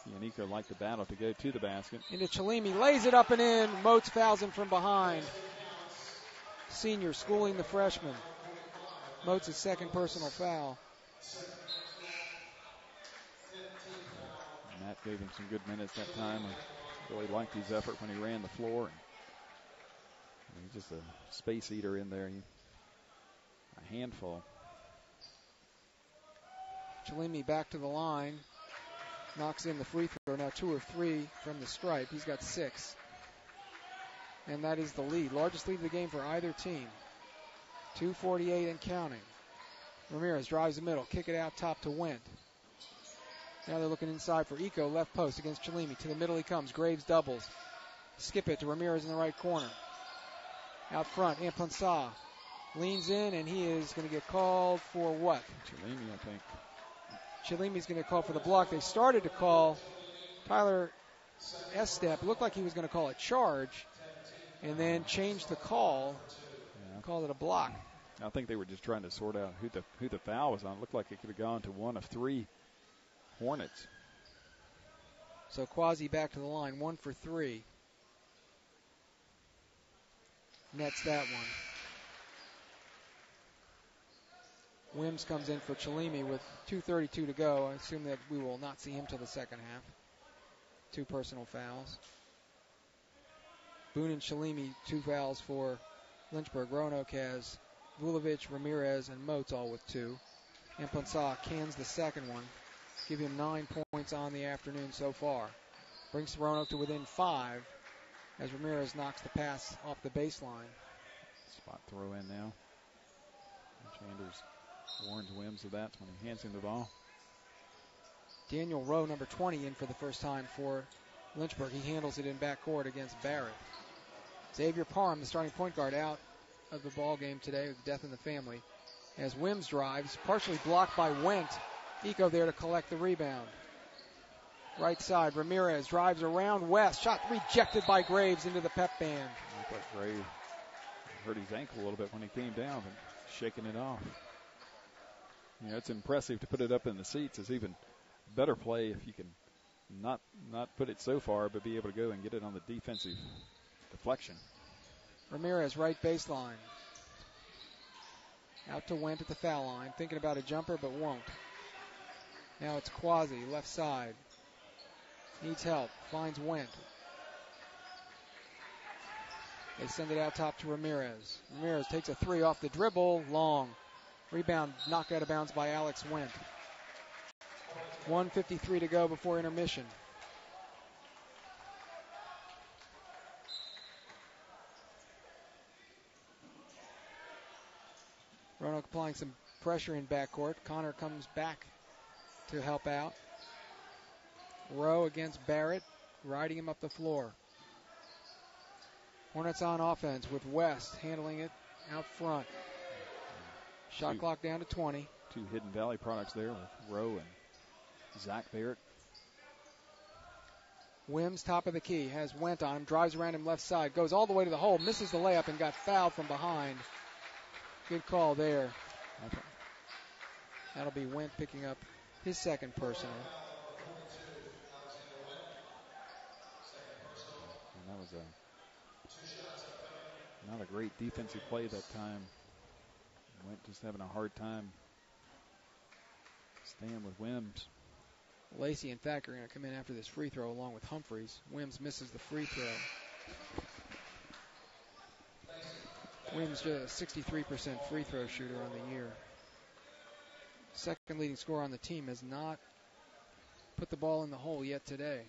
he and Eco like the battle to go to the basket. Into Chalimi, lays it up and in. Moats fouls him from behind. Senior schooling the freshman. Moats' second personal foul. Matt gave him some good minutes that time. I really liked his effort when he ran the floor. And he's just a space eater in there. A handful. Chalimi back to the line. Knocks in the free throw. Now 2 of 3 from the stripe. He's got 6. And that is the lead. Largest lead of the game for either team. 2:48 and counting. Ramirez drives the middle. Kick it out top to Wendt. Now they're looking inside for Eco. Left post against Chalimi. To the middle he comes. Graves doubles. Skip it to Ramirez in the right corner. Out front, Amponsah leans in, and he is going to get called for what? Chalimi, I think. Chalimi's going to call for the block. They started to call Tyler Estep. It looked like he was going to call a charge, and then changed the call. Yeah. Called it a block. I think they were just trying to sort out who the foul was on. It looked like it could have gone to 1 of 3 Hornets. So Quasi back to the line, 1 for 3. Nets that one. Wims comes in for Chalimi with 2:32 to go. I assume that we will not see him till the second half. 2 personal fouls. Boone and Shalimi, 2 fouls for Lynchburg. Roanoke has Vulovic, Ramirez, and Motes all with 2. And Ponsah cans the second one. Give him 9 points on the afternoon so far. Brings Roanoke to within 5 as Ramirez knocks the pass off the baseline. Spot throw in now. Chanders warns Wims of that when he hands him the ball. Daniel Rowe, number 20, in for the first time for Lynchburg. He handles it in backcourt against Barrett. Xavier Parham, the starting point guard, out of the ball game today with death in the family. As Wims drives, partially blocked by Wendt. Eco there to collect the rebound. Right side, Ramirez drives around West. Shot rejected by Graves into the pep band. Looked like Graves hurt his ankle a little bit when he came down, but shaking it off. You know, it's impressive to put it up in the seats. It's even better play if you can not put it so far, but be able to go and get it on the defensive deflection. Ramirez, right baseline. Out to Wendt at the foul line. Thinking about a jumper, but won't. Now it's Quasi, left side. Needs help. Finds Wendt. They send it out top to Ramirez. Ramirez takes a 3 off the dribble. Long. Rebound knocked out of bounds by Alex Wendt. 1:53 to go before intermission. Roanoke applying some pressure in backcourt. Connor comes back to help out. Rowe against Barrett, riding him up the floor. Hornets on offense with West handling it out front. Shot clock down to 20. 2 Hidden Valley products there with Rowe and Zach Barrett. Wims, top of the key, has Wendt on him, drives around him left side, goes all the way to the hole, misses the layup and got fouled from behind. Good call there. That'll be Wendt picking up his second personal. And that was not a great defensive play that time. Wendt just having a hard time staying with Wims. Lacey and Thacker are going to come in after this free throw along with Humphreys. Wims misses the free throw. Wims just a 63% free throw shooter on the year. Second leading scorer on the team has not put the ball in the hole yet today.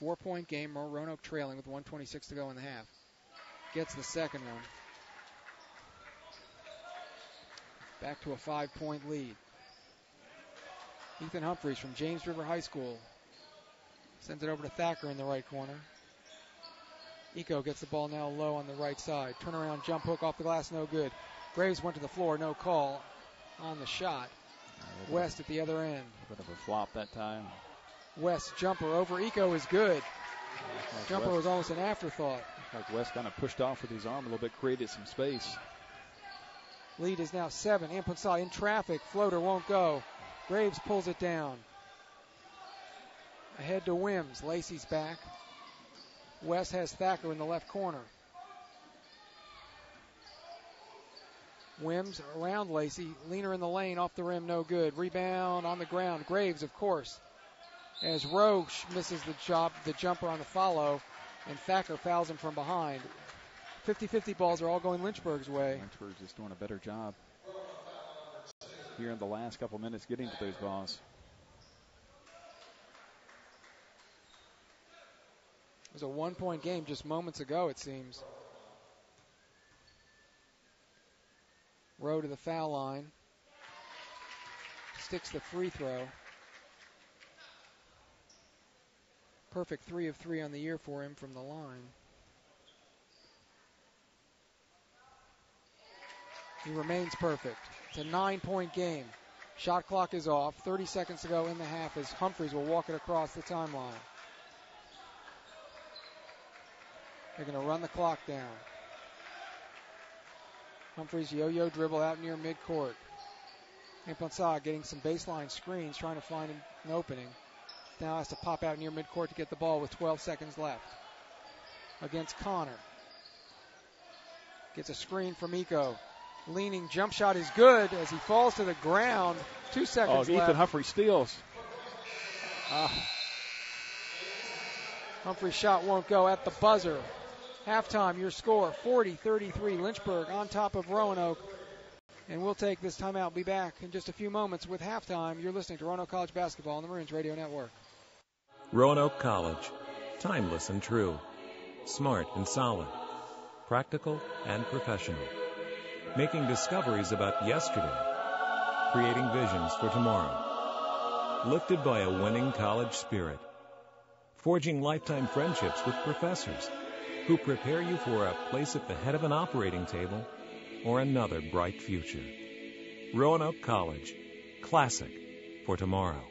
4-point game, Roanoke trailing with 1:26 to go in the half. Gets the second one. Back to a 5-point lead. Ethan Humphreys from James River High School sends it over to Thacker in the right corner. Eco gets the ball now low on the right side. Turnaround jump hook off the glass, no good. Graves went to the floor, no call on the shot. West at the other end. A bit of a flop that time. West jumper over Eco is good. Jumper was almost an afterthought. Like West kind of pushed off with his arm a little bit, created some space. Lead is now 7. Amponsah in traffic. Floater won't go. Graves pulls it down. Ahead to Wims. Lacey's back. West has Thacker in the left corner. Wims around Lacey. Leaner in the lane, off the rim, no good. Rebound on the ground. Graves, of course. As Rowe misses the jumper on the follow, and Thacker fouls him from behind. 50-50 balls are all going Lynchburg's way. Lynchburg's just doing a better job here in the last couple minutes getting to those balls. It was a 1-point game just moments ago, it seems. Rowe to the foul line. Sticks the free throw. Perfect 3 of 3 on the year for him from the line. He remains perfect. It's a 9-point game. Shot clock is off. 30 seconds to go in the half as Humphreys will walk it across the timeline. They're going to run the clock down. Humphreys yo-yo dribble out near midcourt. Amponsah getting some baseline screens, trying to find an opening. Now has to pop out near midcourt to get the ball with 12 seconds left. Against Connor. Gets a screen from Eco. Leaning jump shot is good as he falls to the ground. 2 seconds left. Ethan Humphrey steals. Humphrey's shot won't go at the buzzer. Halftime, your score, 40-33. Lynchburg on top of Roanoke. And we'll take this timeout. Be back in just a few moments with halftime. You're listening to Roanoke College Basketball on the Maroons Radio Network. Roanoke College. Timeless and true. Smart and solid. Practical and professional. Making discoveries about yesterday. Creating visions for tomorrow. Lifted by a winning college spirit. Forging lifetime friendships with professors who prepare you for a place at the head of an operating table or another bright future. Roanoke College. Classic for tomorrow.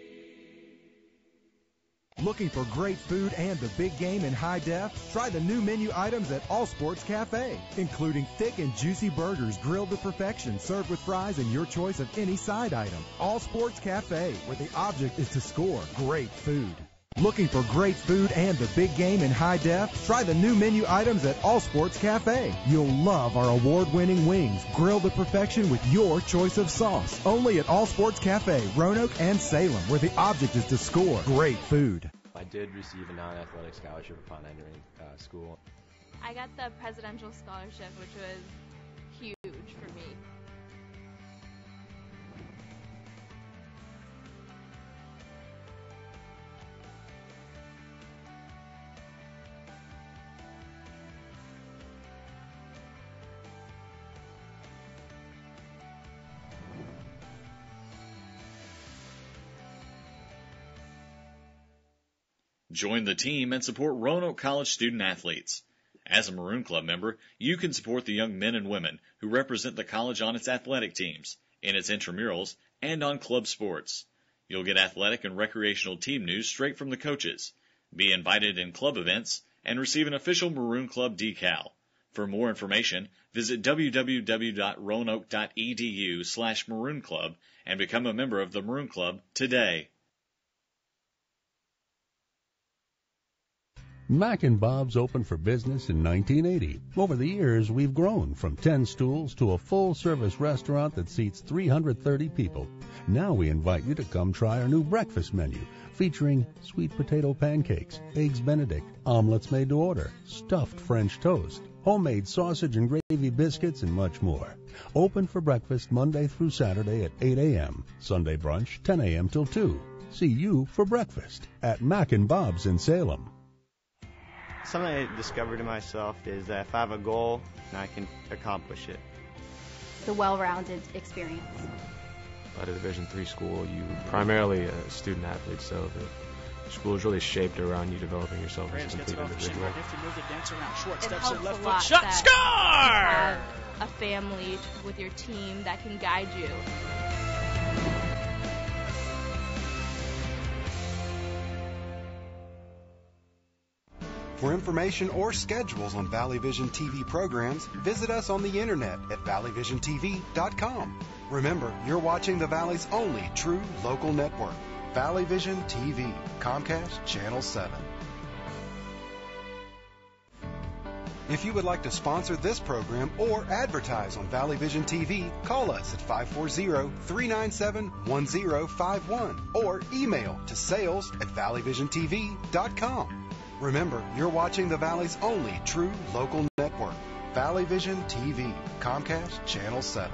Looking for great food and the big game in high def? Try the new menu items at All Sports Cafe, including thick and juicy burgers grilled to perfection, served with fries and your choice of any side item. All Sports Cafe, where the object is to score great food. Looking for great food and the big game in high def? Try the new menu items at All Sports Cafe. You'll love our award-winning wings, grilled to perfection with your choice of sauce. Only at All Sports Cafe, Roanoke and Salem, where the object is to score great food. I did receive a non-athletic scholarship upon entering school. I got the presidential scholarship, which was huge for me. Join the team and support Roanoke College student athletes. As a Maroon Club member, you can support the young men and women who represent the college on its athletic teams, in its intramurals, and on club sports. You'll get athletic and recreational team news straight from the coaches, be invited in club events, and receive an official Maroon Club decal. For more information, visit www.roanoke.edu/Maroon Club and become a member of the Maroon Club today. Mac and Bob's opened for business in 1980. Over the years, we've grown from 10 stools to a full-service restaurant that seats 330 people. Now we invite you to come try our new breakfast menu, featuring sweet potato pancakes, eggs Benedict, omelets made to order, stuffed French toast, homemade sausage and gravy biscuits, and much more. Open for breakfast Monday through Saturday at 8 a.m., Sunday brunch 10 a.m. till 2. See you for breakfast at Mac and Bob's in Salem. Something I discovered in myself is that if I have a goal, I can accomplish it. The well-rounded experience. At a Division III school, you primarily a student athlete, so the school is really shaped around you developing yourself as a complete individual. It helps a lot shot, score! Have a family with your team that can guide you. For information or schedules on Valley Vision TV programs, visit us on the internet at valleyvisiontv.com. Remember, you're watching the Valley's only true local network, Valley Vision TV, Comcast Channel 7. If you would like to sponsor this program or advertise on Valley Vision TV, call us at 540-397-1051 or email to sales@valleyvisiontv.com. Remember, you're watching the Valley's only true local network, Valley Vision TV, Comcast Channel 7.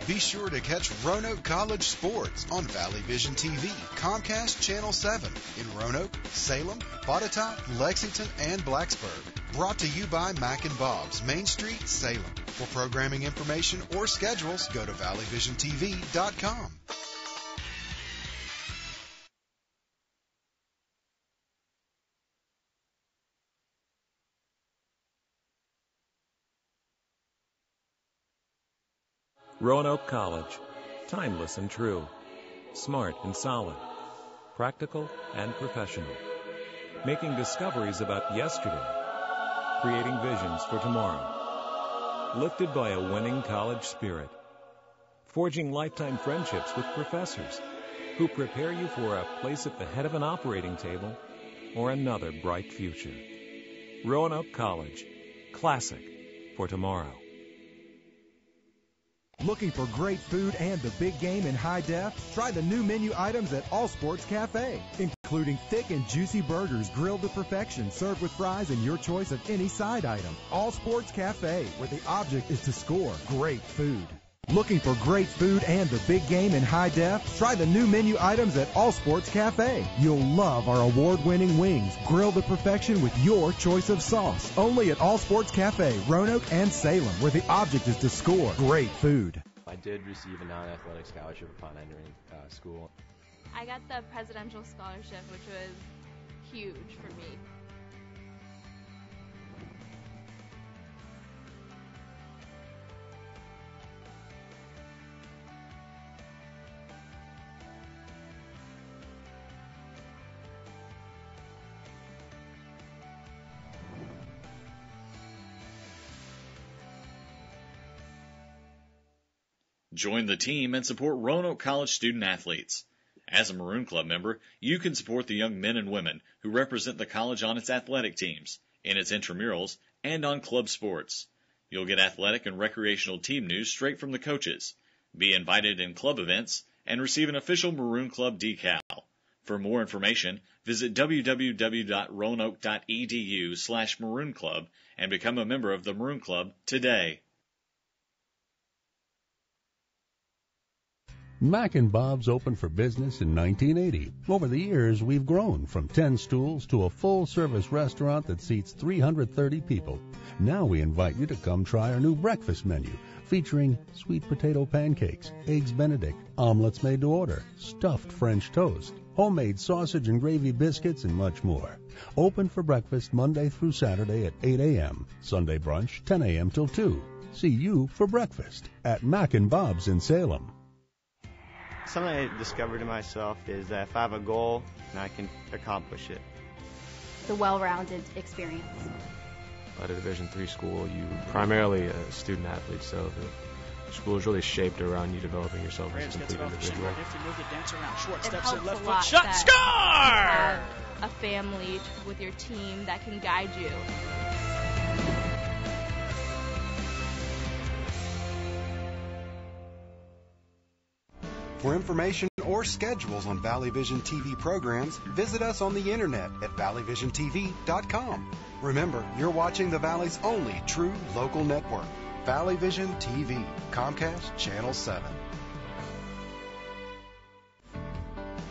Be sure to catch Roanoke College sports on Valley Vision TV, Comcast Channel 7 in Roanoke, Salem, Botetourt, Lexington, and Blacksburg. Brought to you by Mac and Bob's, Main Street, Salem. For programming information or schedules, go to valleyvisiontv.com. Roanoke College. Timeless and true. Smart and solid. Practical and professional. Making discoveries about yesterday. Creating visions for tomorrow. Lifted by a winning college spirit. Forging lifetime friendships with professors who prepare you for a place at the head of an operating table or another bright future. Roanoke College. Classic for tomorrow. Looking for great food and the big game in high def? Try the new menu items at All Sports Cafe, including thick and juicy burgers grilled to perfection, served with fries and your choice of any side item. All Sports Cafe, where the object is to score great food. Looking for great food and the big game in high def? Try the new menu items at All Sports Cafe. You'll love our award-winning wings, grilled to perfection with your choice of sauce. Only at All Sports Cafe, Roanoke and Salem, where the object is to score great food. I did receive a non-athletic scholarship upon entering school. I got the presidential scholarship, which was huge for me. Join the team and support Roanoke College student athletes. As a Maroon Club member, you can support the young men and women who represent the college on its athletic teams, in its intramurals, and on club sports. You'll get athletic and recreational team news straight from the coaches, be invited in club events, and receive an official Maroon Club decal. For more information, visit www.roanoke.edu/Maroon Club and become a member of the Maroon Club today. Mac and Bob's opened for business in 1980. Over the years, we've grown from 10 stools to a full-service restaurant that seats 330 people. Now we invite you to come try our new breakfast menu, featuring sweet potato pancakes, eggs Benedict, omelets made to order, stuffed French toast, homemade sausage and gravy biscuits, and much more. Open for breakfast Monday through Saturday at 8 a.m., Sunday brunch 10 a.m. till 2. See you for breakfast at Mac and Bob's in Salem. Something I discovered in myself is that if I have a goal, and I can accomplish it. The well-rounded experience. At a Division III school, you primarily a student athlete, so the school is really shaped around you developing yourself as a complete individual. It helps a lot that you have a family with your team that can guide you. For information or schedules on Valley Vision TV programs, visit us on the internet at valleyvisiontv.com. Remember, you're watching the Valley's only true local network, Valley Vision TV, Comcast Channel 7.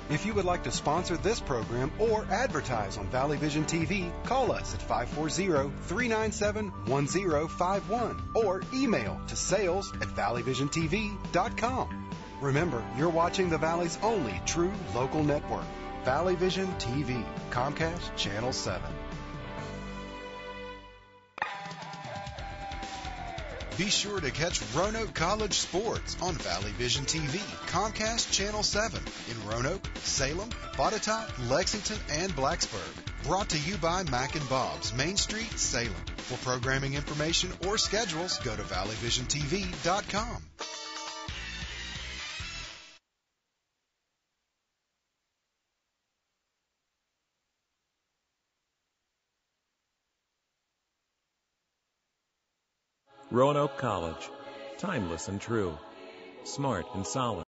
If you would like to sponsor this program or advertise on Valley Vision TV, call us at 540-397-1051 or email to sales@valleyvisiontv.com. Remember, you're watching the Valley's only true local network, Valley Vision TV, Comcast Channel 7. Be sure to catch Roanoke College sports on Valley Vision TV, Comcast Channel 7 in Roanoke, Salem, Botetourt, Lexington, and Blacksburg. Brought to you by Mac and Bob's, Main Street, Salem. For programming information or schedules, go to valleyvisiontv.com. Roanoke College. Timeless and true. Smart and solid.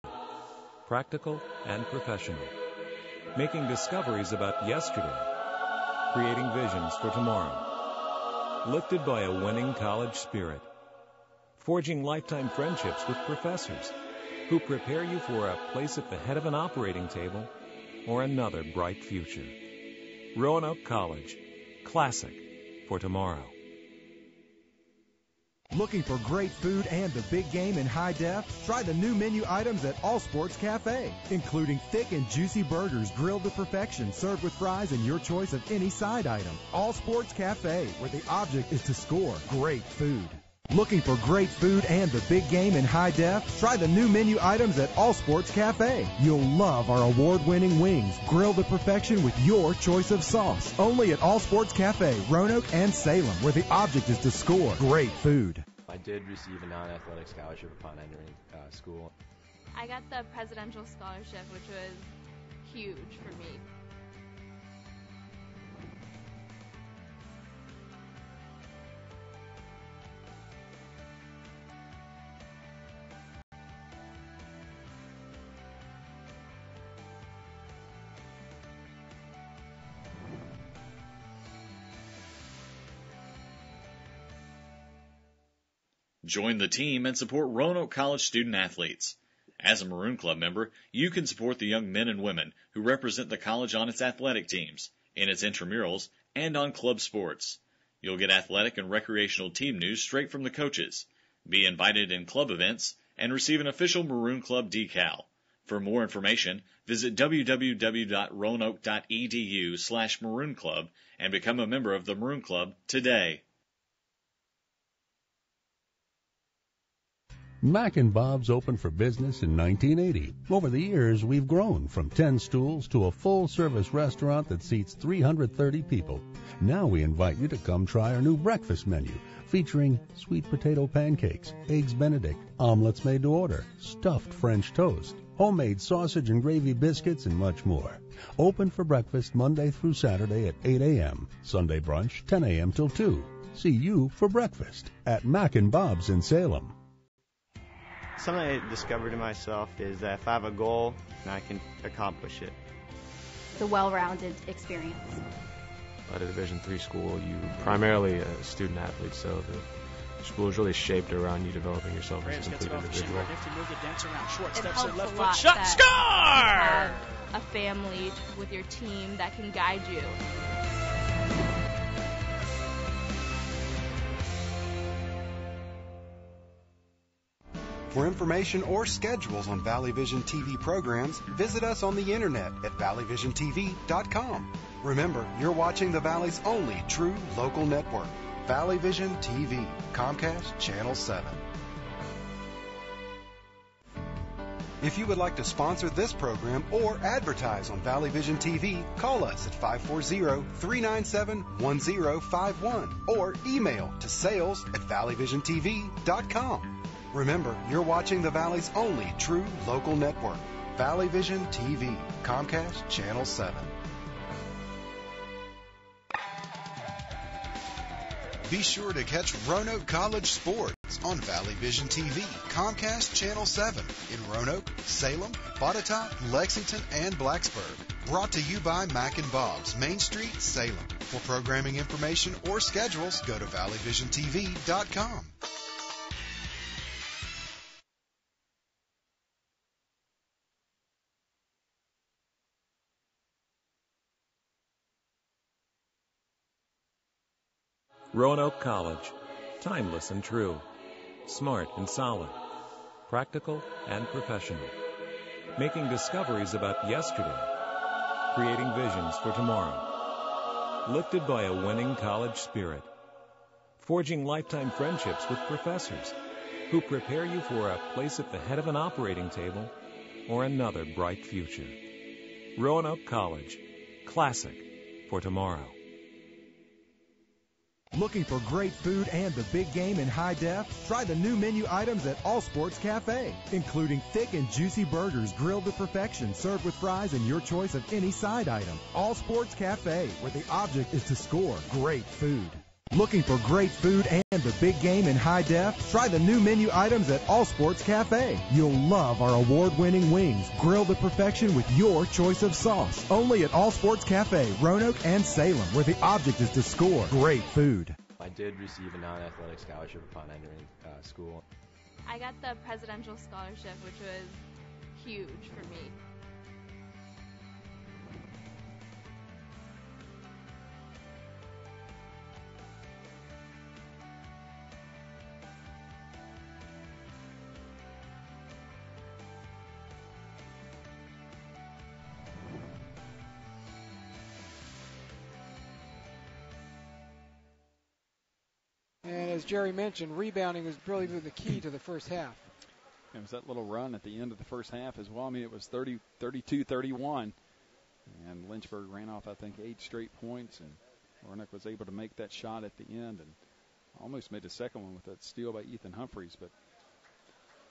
Practical and professional. Making discoveries about yesterday. Creating visions for tomorrow. Lifted by a winning college spirit. Forging lifetime friendships with professors who prepare you for a place at the head of an operating table or another bright future. Roanoke College. Classic for tomorrow. Looking for great food and the big game in high def? Try the new menu items at All Sports Cafe, including thick and juicy burgers grilled to perfection, served with fries and your choice of any side item. All Sports Cafe, where the object is to score great food. Looking for great food and the big game in high def? Try the new menu items at All Sports Cafe. You'll love our award-winning wings, grilled to perfection with your choice of sauce. Only at All Sports Cafe, Roanoke and Salem, where the object is to score great food. I did receive a non-athletic scholarship upon entering school. I got the presidential scholarship, which was huge for me. Join the team and support Roanoke College student athletes. As a Maroon Club member, you can support the young men and women who represent the college on its athletic teams, in its intramurals, and on club sports. You'll get athletic and recreational team news straight from the coaches, be invited in club events, and receive an official Maroon Club decal. For more information, visit www.roanoke.edu/Maroon Club and become a member of the Maroon Club today. Mac and Bob's opened for business in 1980. Over the years, we've grown from 10 stools to a full-service restaurant that seats 330 people. Now we invite you to come try our new breakfast menu, featuring sweet potato pancakes, eggs Benedict, omelets made to order, stuffed French toast, homemade sausage and gravy biscuits, and much more. Open for breakfast Monday through Saturday at 8 a.m., Sunday brunch 10 a.m. till 2. See you for breakfast at Mac and Bob's in Salem. Something I discovered in myself is that if I have a goal, I can accomplish it. The well-rounded experience. At a Division III school, you primarily a student athlete, so the school is really shaped around you developing yourself as a complete individual. It helps a lot that you have a family with your team that can guide you. For information or schedules on Valley Vision TV programs, visit us on the internet at valleyvisiontv.com. Remember, you're watching the Valley's only true local network, Valley Vision TV, Comcast Channel 7. If you would like to sponsor this program or advertise on Valley Vision TV, call us at 540-397-1051 or email to sales@valleyvisiontv.com. Remember, you're watching the Valley's only true local network, Valley Vision TV, Comcast Channel 7. Be sure to catch Roanoke College sports on Valley Vision TV, Comcast Channel 7 in Roanoke, Salem, Botetourt, Lexington, and Blacksburg. Brought to you by Mac and Bob's, Main Street, Salem. For programming information or schedules, go to valleyvisiontv.com. Roanoke College. Timeless and true. Smart and solid. Practical and professional. Making discoveries about yesterday. Creating visions for tomorrow. Lifted by a winning college spirit. Forging lifetime friendships with professors who prepare you for a place at the head of an operating table or another bright future. Roanoke College. Classic for tomorrow. Looking for great food and the big game in high def? Try the new menu items at All Sports Cafe, including thick and juicy burgers grilled to perfection, served with fries and your choice of any side item. All Sports Cafe, where the object is to score great food. Looking for great food and the big game in high def? Try the new menu items at All Sports Cafe. You'll love our award-winning wings, grilled to perfection with your choice of sauce. Only at All Sports Cafe, Roanoke and Salem, where the object is to score great food. I did receive a non-athletic scholarship upon entering school. I got the presidential scholarship, which was huge for me. And as Jerry mentioned, rebounding was really the key to the first half. It was that little run at the end of the first half as well. I mean, it was 32-31. And Lynchburg ran off, I think, 8 straight points. And Roanoke was able to make that shot at the end and almost made a second one with that steal by Ethan Humphreys. But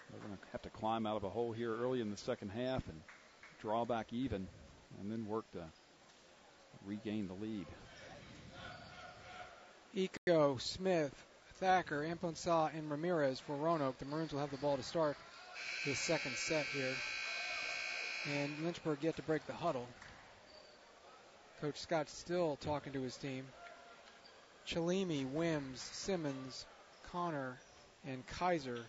they're going to have to climb out of a hole here early in the second half and draw back even and then work to regain the lead. Eco, Smith, Thacker, Imponsah, and Ramirez for Roanoke. The Maroons will have the ball to start this second set here. And Lynchburg yet to break the huddle. Coach Scott still talking to his team. Chalimi, Wims, Simmons, Connor, and Kaiser.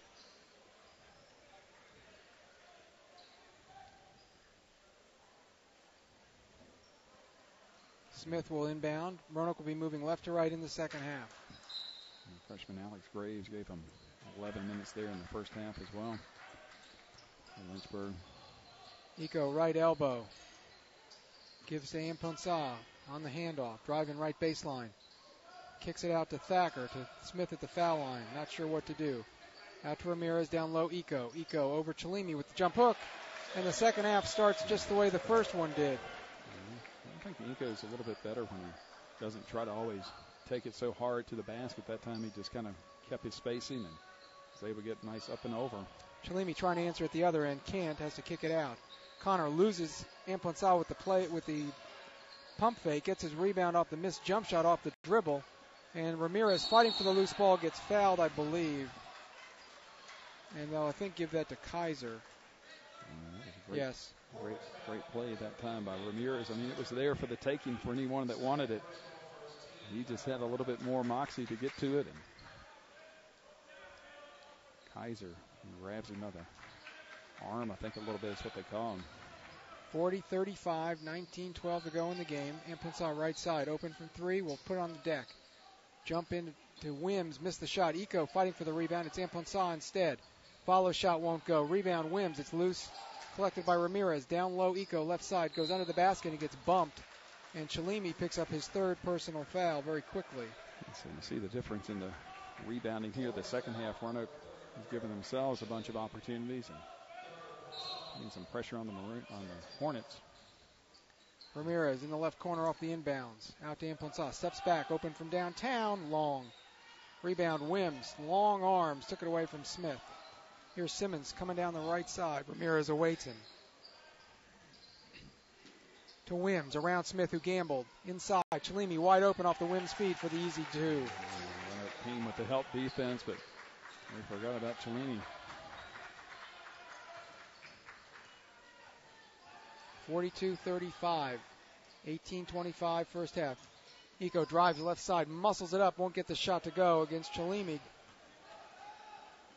Smith will inbound. Roanoke will be moving left to right in the second half. And freshman Alex Graves gave him 11 minutes there in the first half as well. And Lynchburg. Eco right elbow. Gives to Amponsa on the handoff. Driving right baseline. Kicks it out to Thacker, to Smith at the foul line. Not sure what to do. Out to Ramirez, down low, Eco. Eco over Chalimi with the jump hook. And the second half starts just the way the first one did. I think Eco's a little bit better when he doesn't try to always take it so hard to the basket. That time he just kind of kept his spacing and was able to get nice up and over. Chalimi trying to answer at the other end. Can't, has to kick it out. Connor loses Amponsa with the pump fake. Gets his rebound off the missed jump shot off the dribble. And Ramirez fighting for the loose ball gets fouled, I believe. And they'll, I think, give that to Kaiser. Yes. Great play that time by Ramirez. I mean, it was there for the taking for anyone that wanted it. He just had a little bit more moxie to get to it. And Kaiser grabs him by the arm, I think a little bit is what they call him. 40-35, 19-12 to go in the game. Amponsa right side, open from three. We'll put it on the deck. Jump into Wims, missed the shot. Eco fighting for the rebound. It's Amponsa instead. Follow shot won't go. Rebound Wims. It's loose. Collected by Ramirez. Down low, Eco left side. Goes under the basket and gets bumped. And Chalimi picks up his third personal foul very quickly. So you see the difference in the rebounding here. The second half, Roanoke has given themselves a bunch of opportunities and putting some pressure on the Hornets. Ramirez in the left corner off the inbounds. Out to Amponsa. Steps back. Open from downtown. Long. Rebound Wims. Long arms. Took it away from Smith. Here's Simmons coming down the right side. Ramirez awaits him. To Wims. Around Smith who gambled. Inside. Chalimi wide open off the Wims feed for the easy two. Roanoke team with the help defense, but they forgot about Chalimi. 42-35. 18-25 first half. Eco drives left side, muscles it up, won't get the shot to go against Chalimi.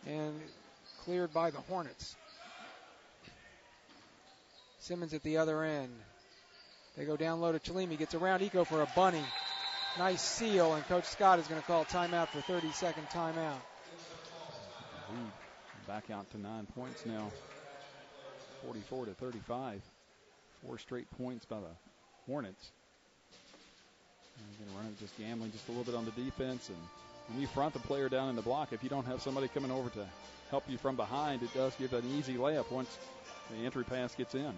And cleared by the Hornets. Simmons at the other end. They go down low to Chalimi, gets around Eco for a bunny. Nice seal, and Coach Scott is going to call timeout for 30-second timeout. Back out to 9 points now. 44-35. 4 straight points by the Hornets. And again, Roanoke just gambling just a little bit on the defense. And when you front the player down in the block, if you don't have somebody coming over to help you from behind, it does give an easy layup once the entry pass gets in. And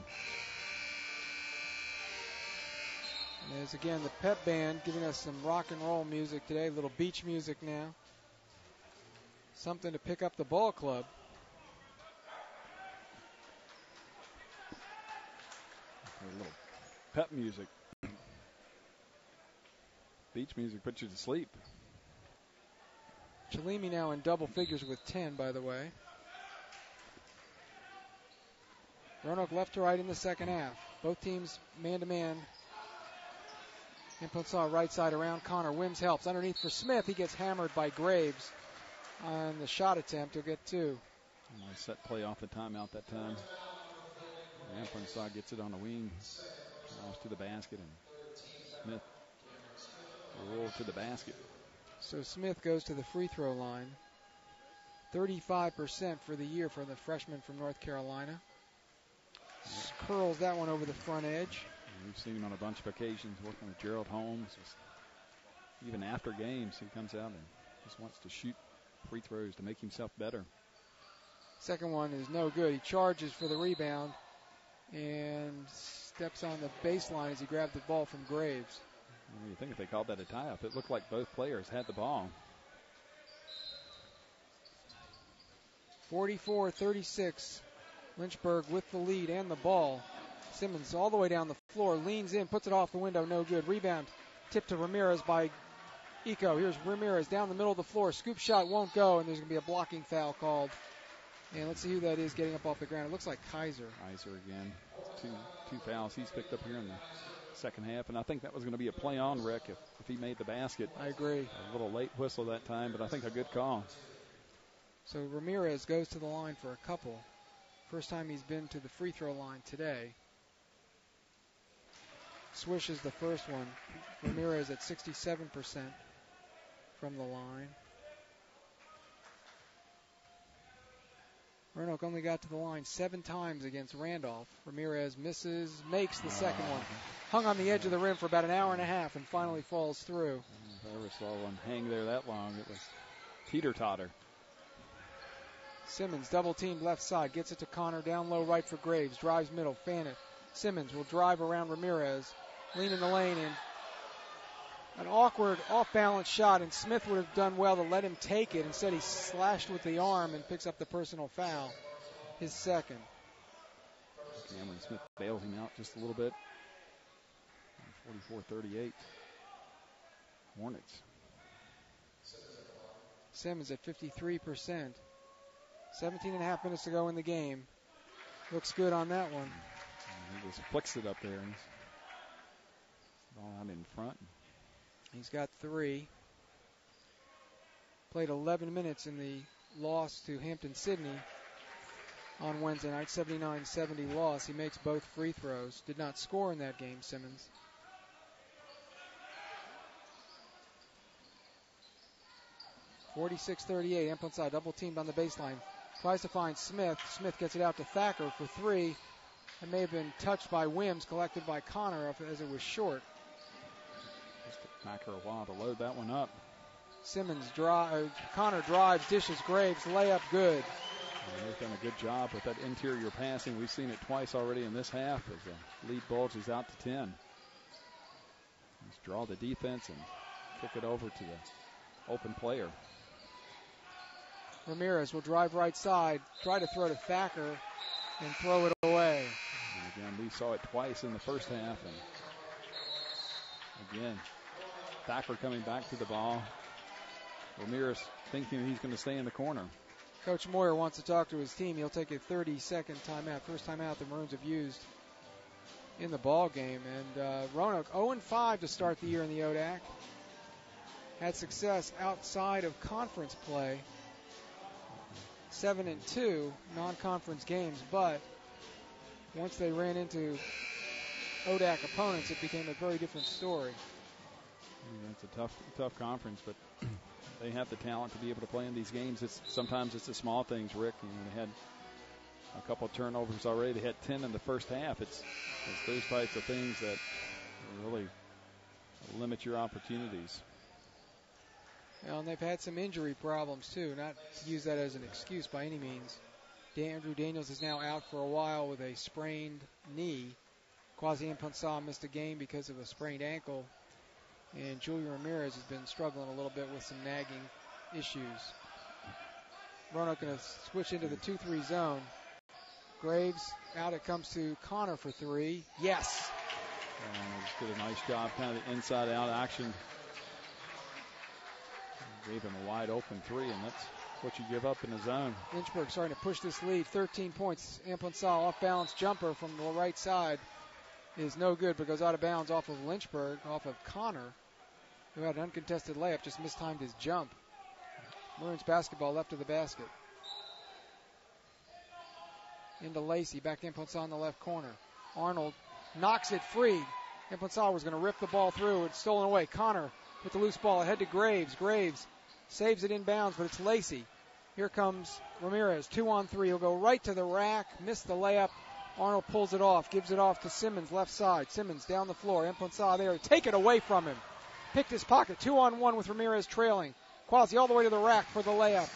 there's again the pep band giving us some rock and roll music today, a little beach music now. Something to pick up the ball club. A little pep music. Beach music puts you to sleep. Chalimi now in double figures with 10, by the way. Roanoke left to right in the second half. Both teams man-to-man. Amponsa right side around Connor. Wims helps. Underneath for Smith. He gets hammered by Graves on the shot attempt. He'll get two. Nice set play off the timeout that time. Amponsa gets it on the wing. Goes to the basket, and Smith roll to the basket. So Smith goes to the free throw line. 35% for the year for the freshman from North Carolina. Curls that one over the front edge. And we've seen him on a bunch of occasions working with Gerald Holmes. Even after games, he comes out and just wants to shoot free throws to make himself better. Second one is no good. He charges for the rebound and steps on the baseline as he grabbed the ball from Graves. Well, you think if they called that a tie-up, it looked like both players had the ball. 44-36. Lynchburg with the lead and the ball. Simmons all the way down the floor, leans in, puts it off the window, no good. Rebound tipped to Ramirez by Eco. Here's Ramirez down the middle of the floor. Scoop shot won't go, and there's going to be a blocking foul called. And let's see who that is getting up off the ground. It looks like Kaiser. Kaiser again. Two fouls he's picked up here in the second half, and I think that was going to be a play on, Rick, if he made the basket. I agree. A little late whistle that time, but I think a good call. So Ramirez goes to the line for a couple. First time he's been to the free throw line today. Swishes the first one. Ramirez at 67% from the line. Roanoke only got to the line 7 times against Randolph. Ramirez misses, makes the second one. Hung on the edge of the rim for about an hour and a half and finally falls through. If I ever saw one hang there that long, it was teeter-totter. Simmons double teamed left side, gets it to Connor, down low right for Graves, drives middle, fan it. Simmons will drive around Ramirez, lean in the lane, and an awkward off-balance shot, and Smith would have done well to let him take it. Instead, he slashed with the arm and picks up the personal foul, his second. Cameron Smith bailed him out just a little bit. 44-38. Hornets. Simmons at 53%. 17 and a half minutes to go in the game. Looks good on that one. And he just flicks it up there. And all out in front. He's got 3. Played 11 minutes in the loss to Hampton-Sydney on Wednesday night, 79-70 loss. He makes both free throws. Did not score in that game, Simmons. (46-38). Emponsah double teamed on the baseline. Tries to find Smith. Smith gets it out to Thacker for 3. It may have been touched by Wims, collected by Connor as it was short. Just took Thacker a while to load that one up. Connor drives, dishes Graves, layup good. And they've done a good job with that interior passing. We've seen it twice already in this half as the lead bulges out to 10. Just draw the defense and kick it over to the open player. Ramirez will drive right side, try to throw to Thacker, and throw it away. And again, we saw it twice in the first half. And again, Thacker coming back to the ball. Ramirez thinking he's going to stay in the corner. Coach Moyer wants to talk to his team. He'll take a 30-second timeout. First timeout the Maroons have used in the ball game. And Roanoke 0-5 to start the year in the ODAC. Had success outside of conference play. 7-2 non-conference games, but once they ran into ODAC opponents, it became a very different story. It's a tough conference, but they have the talent to be able to play in these games. Sometimes it's the small things, Rick. They had a couple of turnovers already. They had 10 in the first half. It's those types of things that really limit your opportunities. Well, and they've had some injury problems, too. Not to use that as an excuse by any means. Andrew Daniels is now out for a while with a sprained knee. Quasi Emponsah missed a game because of a sprained ankle. And Julian Ramirez has been struggling a little bit with some nagging issues. Roanoke going to switch into the 2-3 zone. Graves out. It comes to Connor for 3. Yes. Just did a nice job, kind of the inside-out action. Gave him a wide open 3, and that's what you give up in the zone. Lynchburg starting to push this lead. 13 points. Emponsah off-balance jumper from the right side is no good, but goes out of bounds off of Lynchburg, off of Connor, who had an uncontested layup, just mistimed his jump. Maroons basketball left of the basket. Into Lacey, back to Emponsah in the left corner. Arnold knocks it free. Emponsah was going to rip the ball through. It's stolen away. Connor with the loose ball ahead to Graves. Graves saves it inbounds, but it's Lacey. Here comes Ramirez, 2-on-3. He'll go right to the rack, missed the layup. Arnold pulls it off, gives it off to Simmons, left side. Simmons down the floor. Emponsah there. Take it away from him. Picked his pocket. 2-on-1 with Ramirez trailing. Quasi all the way to the rack for the layup.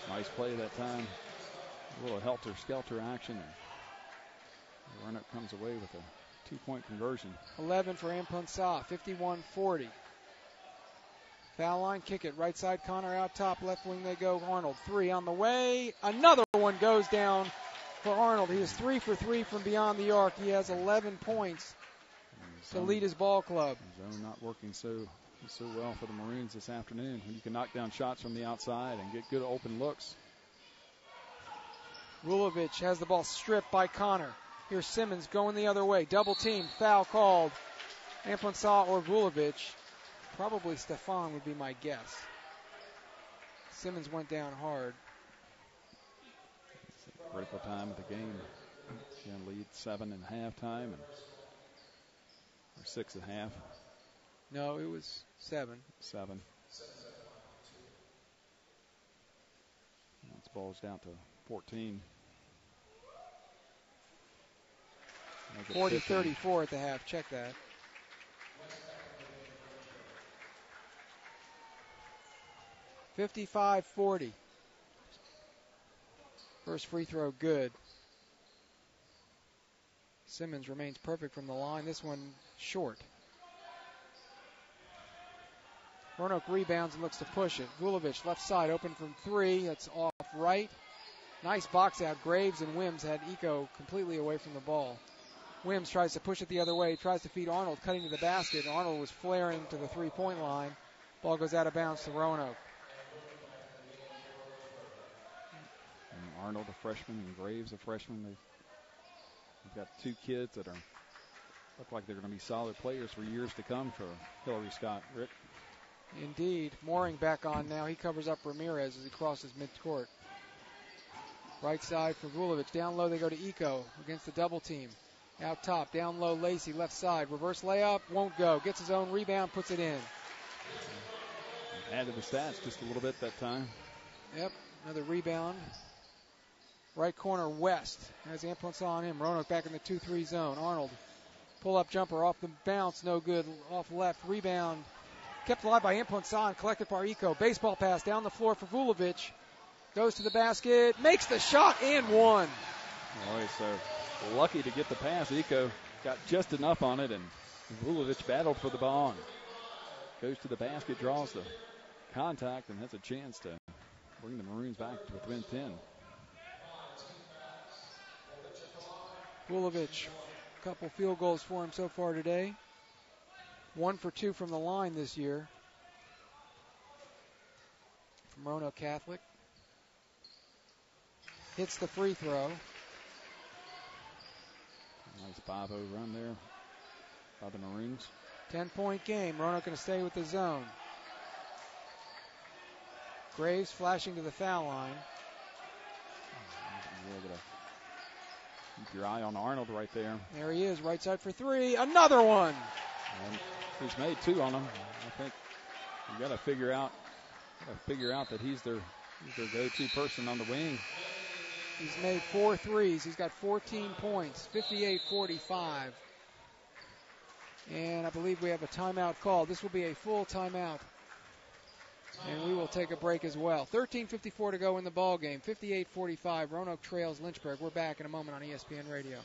Nice play that time. A little helter-skelter action. And Roanoke comes away with a 2-point conversion. 11 for Emponsah, 51-40. Foul line, kick it. Right side, Connor out top. Left wing they go. Arnold, 3 on the way. Another one goes down for Arnold. He is 3 for 3 from beyond the arc. He has 11 points to lead his ball club. Zone not working so well for the Maroons this afternoon. When you can knock down shots from the outside and get good open looks. Vulovic has the ball stripped by Connor. Here's Simmons going the other way. Double team, foul called. Emponsah or Vulovic. Probably Stefan would be my guess. Simmons went down hard. Critical time of the game. Again, lead 7 in halftime, or 6 at half. No, it was 7. 7. It's bulged out to 14. 40-34 at the half. Check that. (55-40). First free throw good. Simmons remains perfect from the line. This one short. Roanoke rebounds and looks to push it. Vulovic left side open from 3. That's off right. Nice box out. Graves and Wims had Eco completely away from the ball. Wims tries to push it the other way. Tries to feed Arnold, cutting to the basket. Arnold was flaring to the three-point line. Ball goes out of bounds to Roanoke. And Arnold, a freshman, and Graves, a freshman. They've got 2 kids that look like they're going to be solid players for years to come for Hillary Scott. Rick? Indeed. Mooring back on now. He covers up Ramirez as he crosses midcourt. Right side for Vulovic. Down low they go to Eco against the double team. Out top, down low, Lacey, left side. Reverse layup, won't go. Gets his own rebound, puts it in. Added the stats just a little bit that time. Yep, another rebound. Right corner, West. Has Amplance on him. Roanoke back in the 2-3 zone. Arnold, pull-up jumper off the bounce, no good. Off left, rebound. Kept alive by Amplance, collected by Eco. Baseball pass down the floor for Vulovic. Goes to the basket, makes the shot, and one. Boy, so lucky to get the pass. Eco got just enough on it, and Vulovic battled for the ball. And goes to the basket, draws the contact, and has a chance to bring the Maroons back to within 10. Vulovic, a couple field goals for him so far today. 1 for 2 from the line this year. From Roanoke Catholic. Hits the free throw. Nice 5-0 run there by the Maroons. 10-point game. Roanoke going to stay with the zone. Graves flashing to the foul line. You're going to keep your eye on Arnold right there. There he is, right side for 3. Another one. And he's made 2 on them. I think you got to figure out that he's their go-to person on the wing. He's made 4 threes. He's got 14 points, 58-45. And I believe we have a timeout call. This will be a full timeout. And we will take a break as well. 13:54 to go in the ball game. 58-45. Roanoke trails Lynchburg. We're back in a moment on ESPN Radio.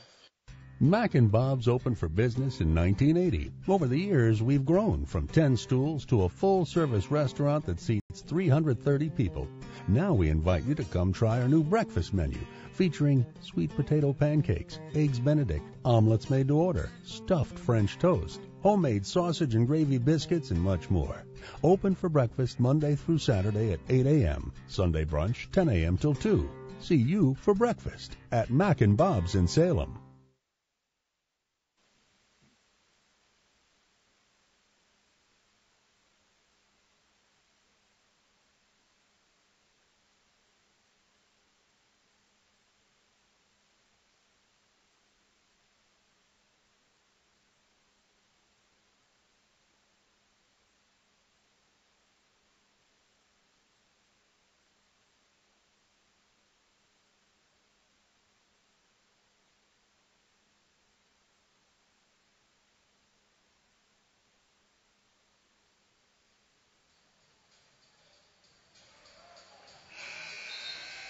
Mac and Bob's opened for business in 1980. Over the years, we've grown from 10 stools to a full-service restaurant that seats 330 people. Now we invite you to come try our new breakfast menu, featuring sweet potato pancakes, eggs Benedict, omelets made to order, stuffed French toast, homemade sausage and gravy biscuits, and much more. Open for breakfast Monday through Saturday at 8 a.m., Sunday brunch 10 a.m. till 2. See you for breakfast at Mac and Bob's in Salem.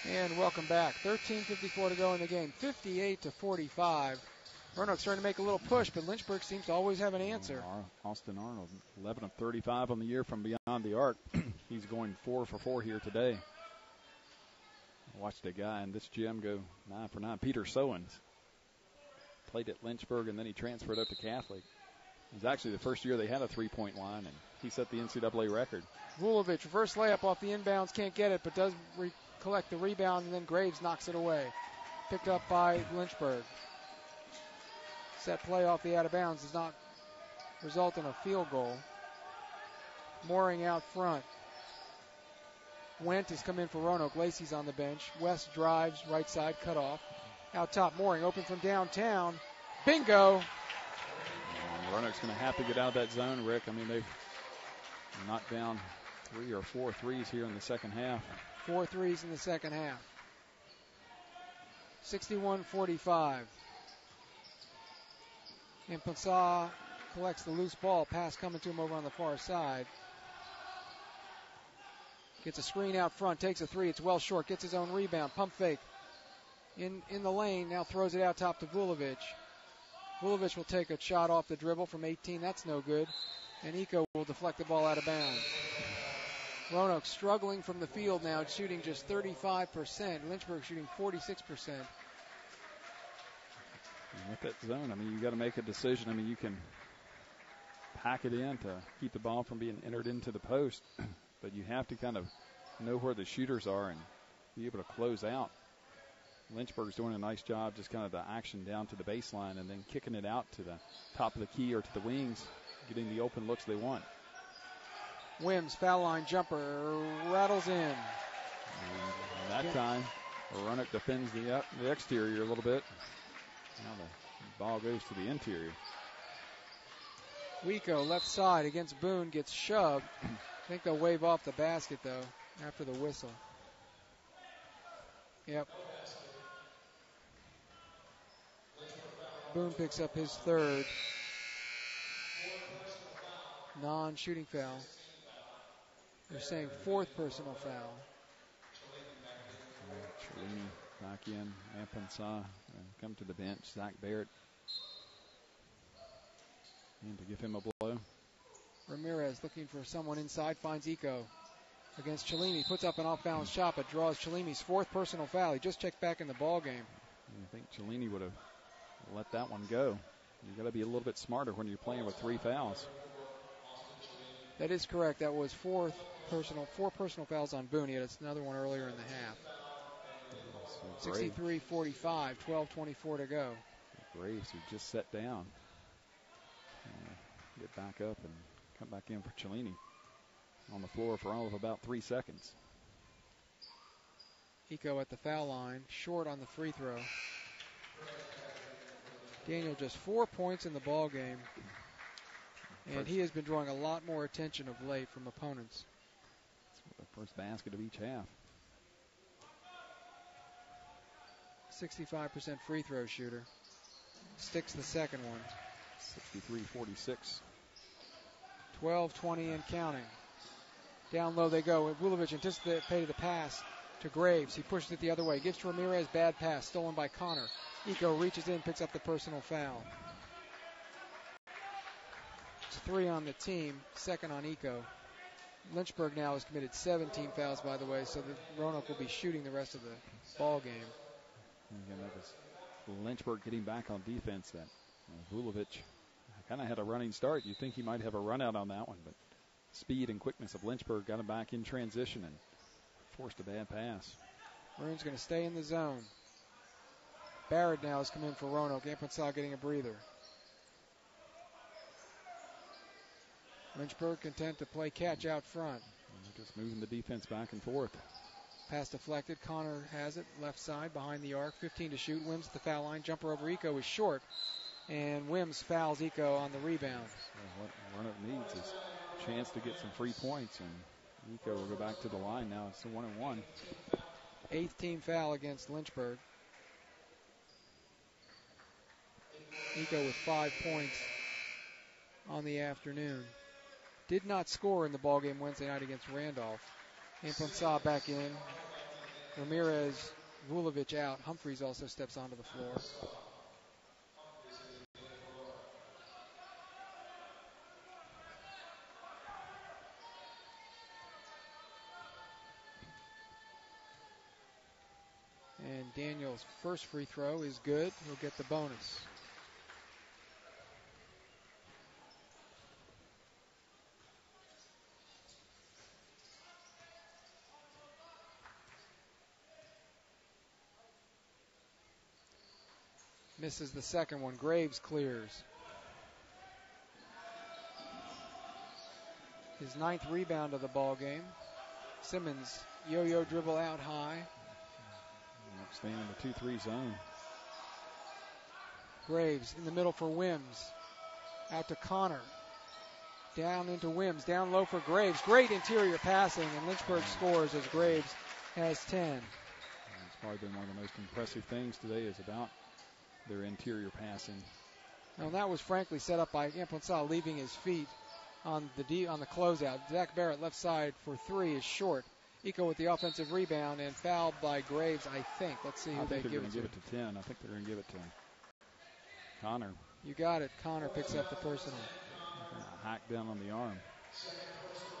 And welcome back. 13:54 to go in the game. 58-45. Roanoke starting to make a little push, but Lynchburg seems to always have an answer. Austin Arnold, 11 of 35 on the year from beyond the arc. He's going 4 for 4 here today. I watched a guy in this gym go 9 for 9. Peter Sowens played at Lynchburg, and then he transferred up to Catholic. It was actually the first year they had a three-point line, and he set the NCAA record. Vulovic, reverse layup off the inbounds, can't get it, but does collect the rebound, and then Graves knocks it away. Picked up by Lynchburg. Set play off the out of bounds does not result in a field goal. Mooring out front. Wendt has come in for Roanoke. Lacey's on the bench. West drives, right side, cut off. Out top, Mooring open from downtown. Bingo! And Roanoke's going to have to get out of that zone, Rick. I mean, they've knocked down 3 or 4 threes here in the second half. 4 threes in the second half. 61-45. And Pensah collects the loose ball. Pass coming to him over on the far side. Gets a screen out front, takes a three. It's well short, gets his own rebound. Pump fake in the lane. Now throws it out top to Vulovic. Vulovic will take a shot off the dribble from 18. That's no good. And Eco will deflect the ball out of bounds. Roanoke struggling from the field now, shooting just 35%. Lynchburg shooting 46%. And with that zone, I mean, you got to make a decision. I mean, you can pack it in to keep the ball from being entered into the post, but you have to kind of know where the shooters are and be able to close out. Lynchburg's doing a nice job, just kind of the action down to the baseline and then kicking it out to the top of the key or to the wings, getting the open looks they want. Wims, foul line jumper, rattles in. And that time, Roanoke defends the exterior a little bit. Now the ball goes to the interior. Wico, left side against Boone, gets shoved. I think they'll wave off the basket, though, after the whistle. Yep. Boone picks up his third non-shooting foul. They're saying fourth personal foul. Cellini back in. Pensah come to the bench. Zach Barrett in to give him a blow. Ramirez looking for someone inside, finds Eco against Cellini. Puts up an off-balance shot, but draws Cellini's fourth personal foul. He just checked back in the ball game. I think Cellini would have let that one go. You got to be a little bit smarter when you're playing with 3 fouls. That is correct. That was four personal fouls on Boone. He had another one earlier in the half. 63-45, 12:24 to go. Graves, who just sat down, get back up and come back in for Cellini. On the floor for all of about 3 seconds. Eco at the foul line, short on the free throw. Daniel just 4 points in the ball game, and he has been drawing a lot more attention of late from opponents. The first basket of each half. 65% free throw shooter. Sticks the second one. 63-46. 12:20 and counting. Down low they go. Vulovic anticipated the pass to Graves. He pushes it the other way. Gives to Ramirez. Bad pass. Stolen by Connor. Eco reaches in, picks up the personal foul. It's 3 on the team, second on Eco. Lynchburg now has committed 17 fouls, by the way, so the Roanoke will be shooting the rest of the ball game. Again, that was Lynchburg getting back on defense. That Vulovic kind of had a running start. You'd think he might have a run out on that one, but speed and quickness of Lynchburg got him back in transition and forced a bad pass. Maroon's going to stay in the zone. Barrett now has come in for Roanoke. Pensah getting a breather. Lynchburg content to play catch out front. Just moving the defense back and forth. Pass deflected. Connor has it. Left side behind the arc. 15 to shoot. Wims at the foul line. Jumper over Eco is short. And Wims fouls Eco on the rebound. What Roanoke needs is a chance to get some free points. And Eco will go back to the line now. It's a 1-on-1. 8th team foul against Lynchburg. Eco with 5 points on the afternoon. Did not score in the ballgame Wednesday night against Randolph. Pensah back in. Ramirez, Vulovic out. Humphreys also steps onto the floor. And Daniel's first free throw is good. He'll get the bonus. Misses the second one. Graves clears. His 9th rebound of the ball game. Simmons, yo-yo dribble out high. Staying in the 2-3 zone. Graves in the middle for Wims. Out to Connor. Down into Wims. Down low for Graves. Great interior passing, and Lynchburg scores as Graves has 10. It's probably been one of the most impressive things today is about their interior passing. Well, that was frankly set up by Imponsal leaving his feet on the closeout. Zach Barrett left side for 3 is short. Eco with the offensive rebound and fouled by Graves, I think. Let's see who they give it to. I think they're going to give it to 10. I think they're going to give it to Connor. You got it. Connor picks up the personal. Hack down on the arm.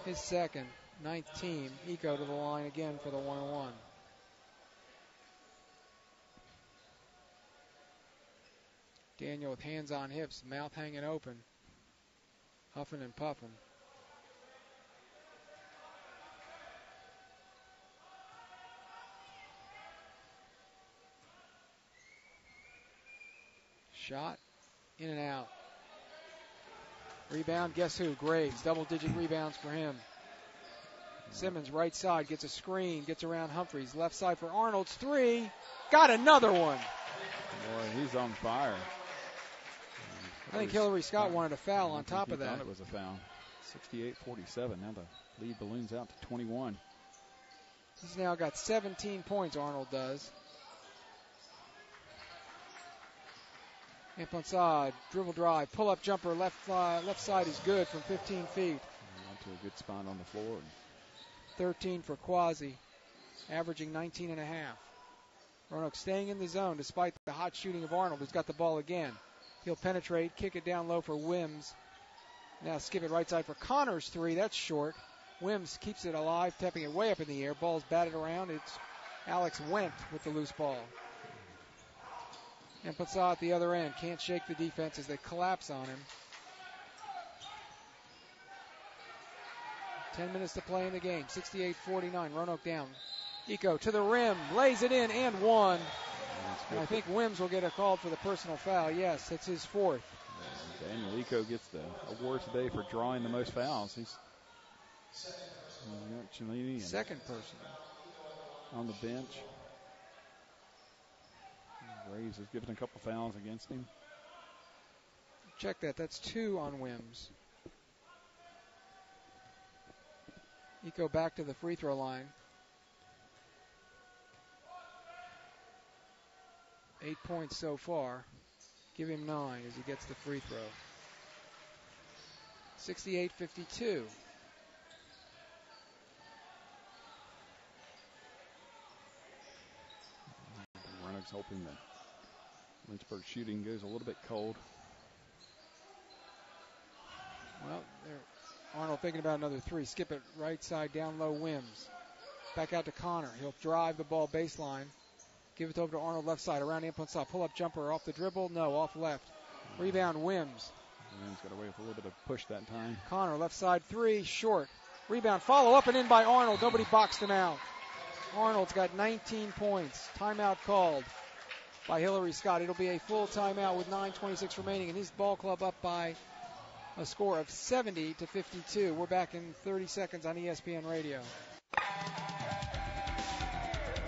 His second, 9th team. Eco to the line again for the 1-1. Daniel with hands on hips, mouth hanging open, huffing and puffing. Shot, in and out. Rebound, guess who? Graves, double-digit rebounds for him. Simmons, right side, gets a screen, gets around Humphreys. Left side for Arnold's 3. Got another one. Boy, he's on fire. I think Hillary Scott wanted a foul on top of that. I thought it was a foul. 68-47. Now the lead balloons out to 21. He's now got 17 points, Arnold does. Imponsad, dribble drive, pull-up jumper, left side is good from 15 feet. Went to a good spot on the floor. 13 for Quasi, averaging 19 and a half. Roanoke staying in the zone despite the hot shooting of Arnold, who's got the ball again. He'll penetrate, kick it down low for Wims. Now skip it right side for Connor's 3. That's short. Wims keeps it alive, tapping it way up in the air. Ball's batted around. It's Alex Wendt with the loose ball. And Patsa at the other end. Can't shake the defense as they collapse on him. 10 minutes to play in the game. 68-49. Roanoke down. Eco to the rim. Lays it in and one. And I think Wims will get a call for the personal foul. Yes, it's his 4th. Daniel Eco gets the award today for drawing the most fouls. He's second personal on the bench. Graves has given a couple fouls against him. Check that. That's 2 on Wims. Eco back to the free throw line. 8 points so far. Give him 9 as he gets the free throw. 68-52. Roanoke's hoping that Lynchburg shooting goes a little bit cold. Well, Arnold thinking about another 3. Skip it right side, down low, Wims. Back out to Connor. He'll drive the ball baseline. Give it over to Arnold left side, around Imponsal. Pull-up jumper off the dribble. No, off left. Rebound, Wims. Wims got away with a little bit of push that time. Connor left side 3, short. Rebound, follow up and in by Arnold. Nobody boxed him out. Arnold's got 19 points. Timeout called by Hillary Scott. It'll be a full timeout with 9:26 remaining, and his ball club up by a score of 70-52. We're back in 30 seconds on ESPN Radio.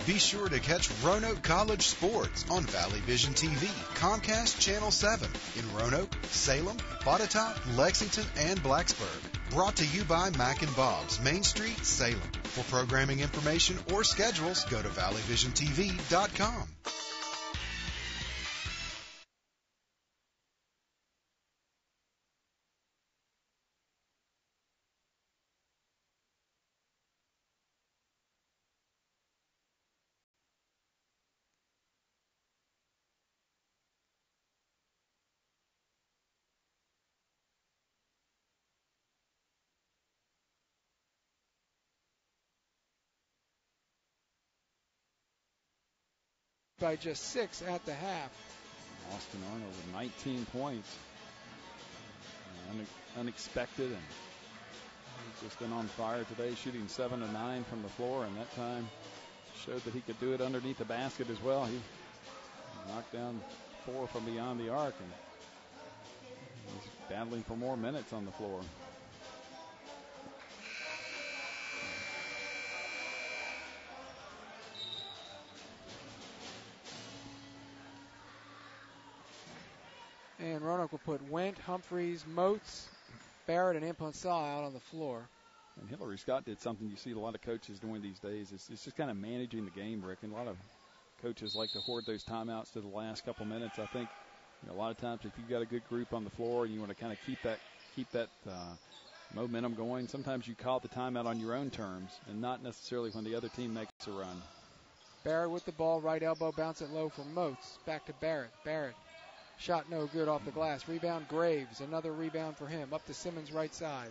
Be sure to catch Roanoke College sports on Valley Vision TV, Comcast Channel 7 in Roanoke, Salem, Botetourt, Lexington, and Blacksburg. Brought to you by Mac and Bob's, Main Street, Salem. For programming information or schedules, go to valleyvisiontv.com. By just 6 at the half. Austin Arnold with 19 points. Unexpected, and he's just been on fire today, shooting 7 of 9 from the floor, and that time showed that he could do it underneath the basket as well. He knocked down 4 from beyond the arc, and he's battling for more minutes on the floor. And Roanoke will put Wendt, Humphreys, Moats, Barrett, and Amponsah out on the floor. And Hillary Scott did something you see a lot of coaches doing these days. It's just kind of managing the game, Rick. And a lot of coaches like to hoard those timeouts to the last couple minutes. I think a lot of times if you've got a good group on the floor and you want to kind of keep that momentum going, sometimes you call the timeout on your own terms and not necessarily when the other team makes a run. Barrett with the ball, right elbow, bounce it low for Moats. Back to Barrett. Barrett, shot no good off the glass. Rebound Graves, another rebound for him. Up to Simmons right side.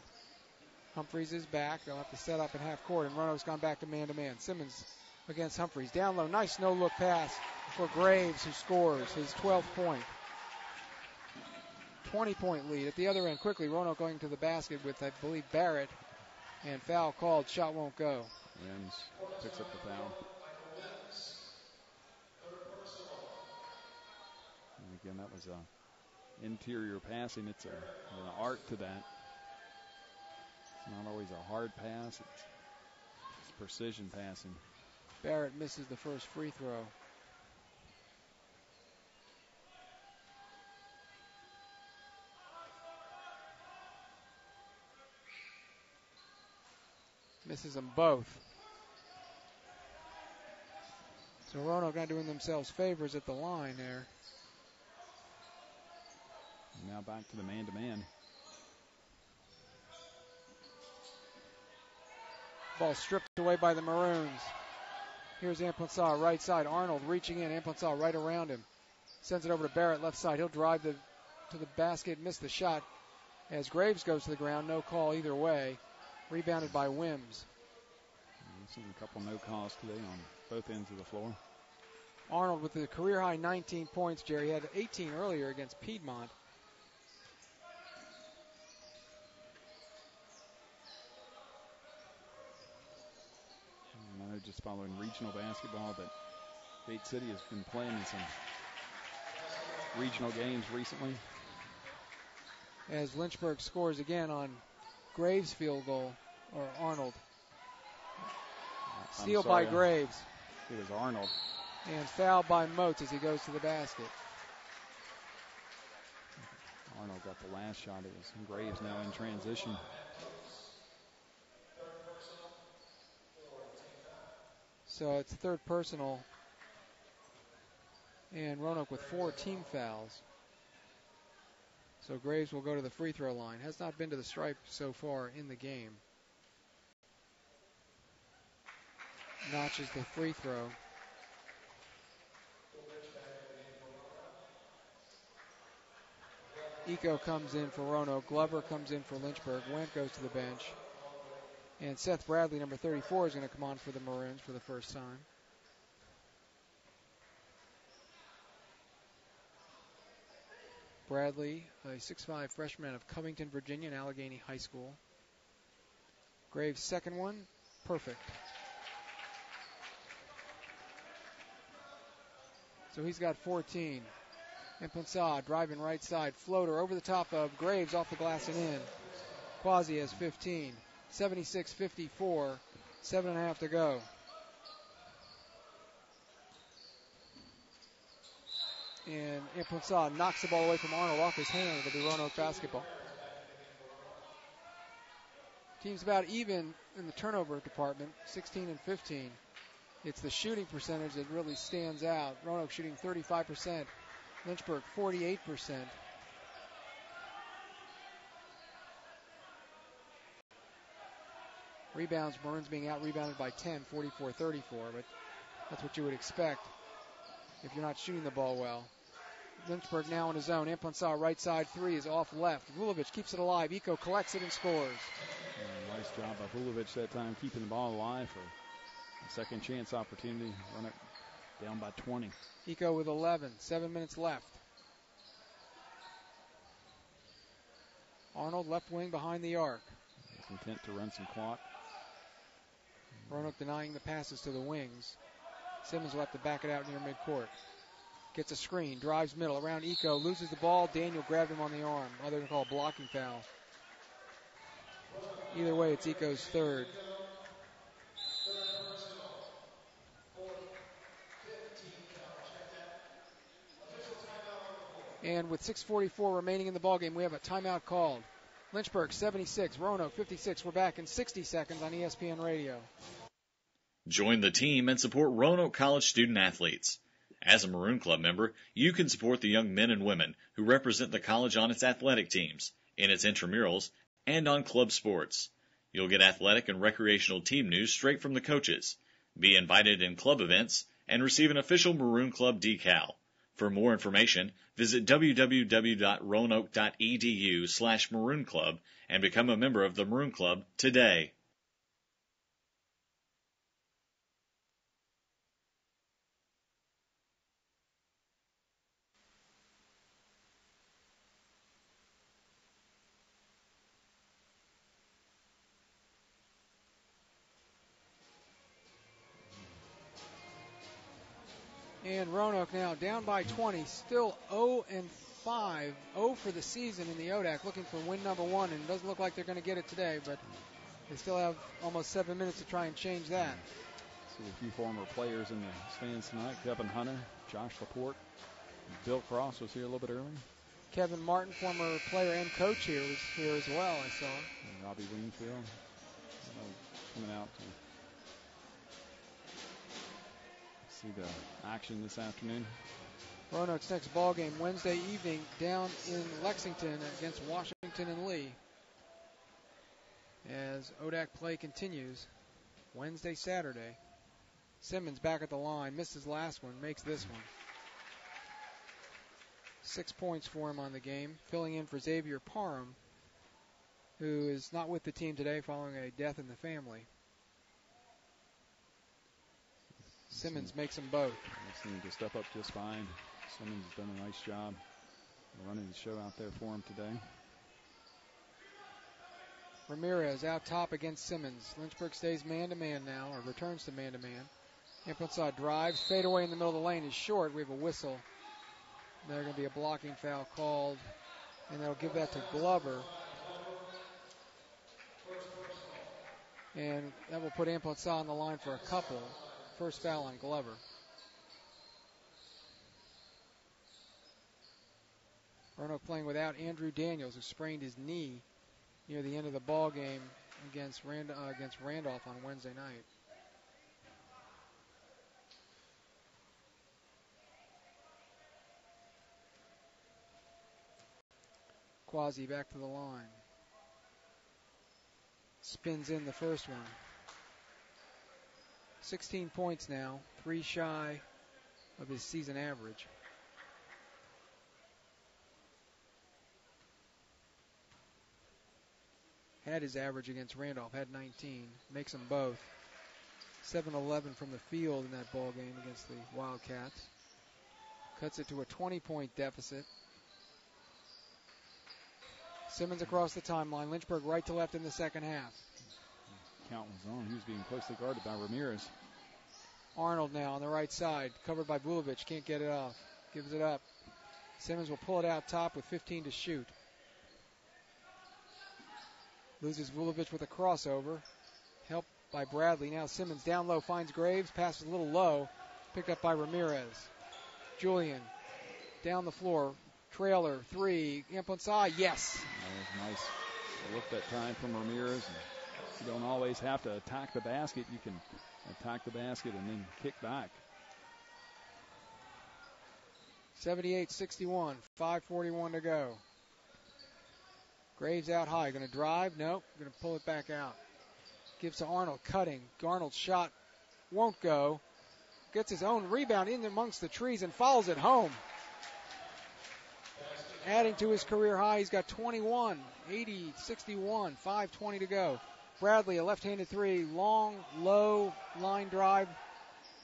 Humphreys is back. They'll have to set up in half court, and Roanoke's gone back to man-to-man. Simmons against Humphreys. Down low, nice no-look pass for Graves, who scores his 12th point. 20-point lead. At the other end, quickly, Roanoke going to the basket with, I believe, Barrett, and foul called. Shot won't go. Wims picks up the foul. And again, that was interior passing. It's an art to that. It's not always a hard pass. It's precision passing. Barrett misses the first free throw. Misses them both. So Roanoke not doing themselves favors at the line there. Now back to the man-to-man. Ball stripped away by the Maroons. Here's Amponsah, right side. Arnold reaching in. Amponsah right around him. Sends it over to Barrett, left side. He'll drive to the basket, miss the shot. As Graves goes to the ground, no call either way. Rebounded by Wims. We've seen a couple no calls today on both ends of the floor. Arnold with the career-high 19 points, Jerry. Had 18 earlier against Piedmont. I know, just following regional basketball, that Gate City has been playing in some regional games recently. As Lynchburg scores again on Graves' field goal, or Arnold. Steal by Graves. It was Arnold. And foul by Moats as he goes to the basket. Arnold got the last shot. It was Graves now in transition. So it's third personal. And Roanoke with 4 team fouls. So Graves will go to the free throw line. Has not been to the stripe so far in the game. Notches the free throw. Eco comes in for Roanoke. Glover comes in for Lynchburg. Wendt goes to the bench. And Seth Bradley, number 34, is going to come on for the Maroons for the first time. Bradley, a 6'5 freshman of Covington, Virginia, and Allegheny High School. Graves' second one, perfect. So he's got 14. Amponsah driving right side, floater over the top of Graves, off the glass and in. Quasi has 15. 76-54, 7.5 to go. And Amponsah knocks the ball away from Arnold off his hand. It'll be Roanoke basketball. Team's about even in the turnover department, 16 and 15. It's the shooting percentage that really stands out. Roanoke shooting 35%, Lynchburg 48%. Rebounds, Maroons being out-rebounded by 10, 44-34, but that's what you would expect if you're not shooting the ball well. Lynchburg now in his zone. Amponsah right side three is off left. Vulovic keeps it alive. Eco collects it and scores. Nice job by Vulovic that time, keeping the ball alive for a second chance opportunity. Run it down by 20. Eco with 11, 7 minutes left. Arnold left wing behind the arc. Content to run some clock. Roanoke denying the passes to the wings. Simmons will have to back it out near midcourt. Gets a screen, drives middle, around Eco, loses the ball. Daniel grabbed him on the arm. They're going to call a blocking foul. Either way, it's Eco's third. And with 6:44 remaining in the ballgame, we have a timeout called. Lynchburg 76, Roanoke 56. We're back in 60 seconds on ESPN Radio. Join the team and support Roanoke College student athletes. As a Maroon Club member, you can support the young men and women who represent the college on its athletic teams, in its intramurals, and on club sports. You'll get athletic and recreational team news straight from the coaches, be invited in club events, and receive an official Maroon Club decal. For more information, visit www.roanoke.edu/Maroon Club and become a member of the Maroon Club today. And Roanoke now down by 20, still 0-5, 0 for the season in the ODAC, looking for win number 1, and it doesn't look like they're going to get it today, but they still have almost 7 minutes to try and change that. See a few former players in the stands tonight. Kevin Hunter, Josh Laporte, Bill Cross was here a little bit earlier. Kevin Martin, former player and coach here, was here as well, I saw. And Robbie Wingfield coming out to see the action this afternoon. Roanoke's next ball game Wednesday evening down in Lexington against Washington and Lee. As ODAC play continues, Wednesday, Saturday. Simmons back at the line, missed his last one, makes this one. 6 points for him on the game, filling in for Xavier Parham, who is not with the team today following a death in the family. Simmons makes them both. They seem to step up just fine. Simmons has done a nice job running the show out there for him today. Ramirez out top against Simmons. Lynchburg stays man-to-man now, or returns to man-to-man. Impensad drives, fade away in the middle of the lane is short. We have a whistle. There's going to be a blocking foul called, and they'll give that to Glover. And that will put Impensad on the line for a couple. First foul on Glover. Roanoke playing without Andrew Daniels, who sprained his knee near the end of the ball game against Randolph on Wednesday night. Quasi back to the line. Spins in the first one. 16 points now, 3 shy of his season average. Had his average against Randolph, had 19. Makes them both. 7-11 from the field in that ball game against the Wildcats. Cuts it to a 20-point deficit. Simmons across the timeline. Lynchburg right to left in the second half. Count was on. He was being closely guarded by Ramirez. Arnold now on the right side, covered by Vulovic. Can't get it off. Gives it up. Simmons will pull it out top with 15 to shoot. Loses Vulovic with a crossover. Helped by Bradley. Now Simmons down low, finds Graves. Passes a little low. Picked up by Ramirez. Julian down the floor. Trailer, 3. Impensad, yes. That was nice. A look that time from Ramirez. You don't always have to attack the basket. You can attack the basket and then kick back. 78-61, 5:41 to go. Graves out high, going to drive, nope, going to pull it back out. Gives to Arnold, cutting. Arnold's shot won't go. Gets his own rebound in amongst the trees and follows it home. Adding to his career high, he's got 21, 80-61, 5:20 to go. Bradley, a left-handed 3, long, low line drive,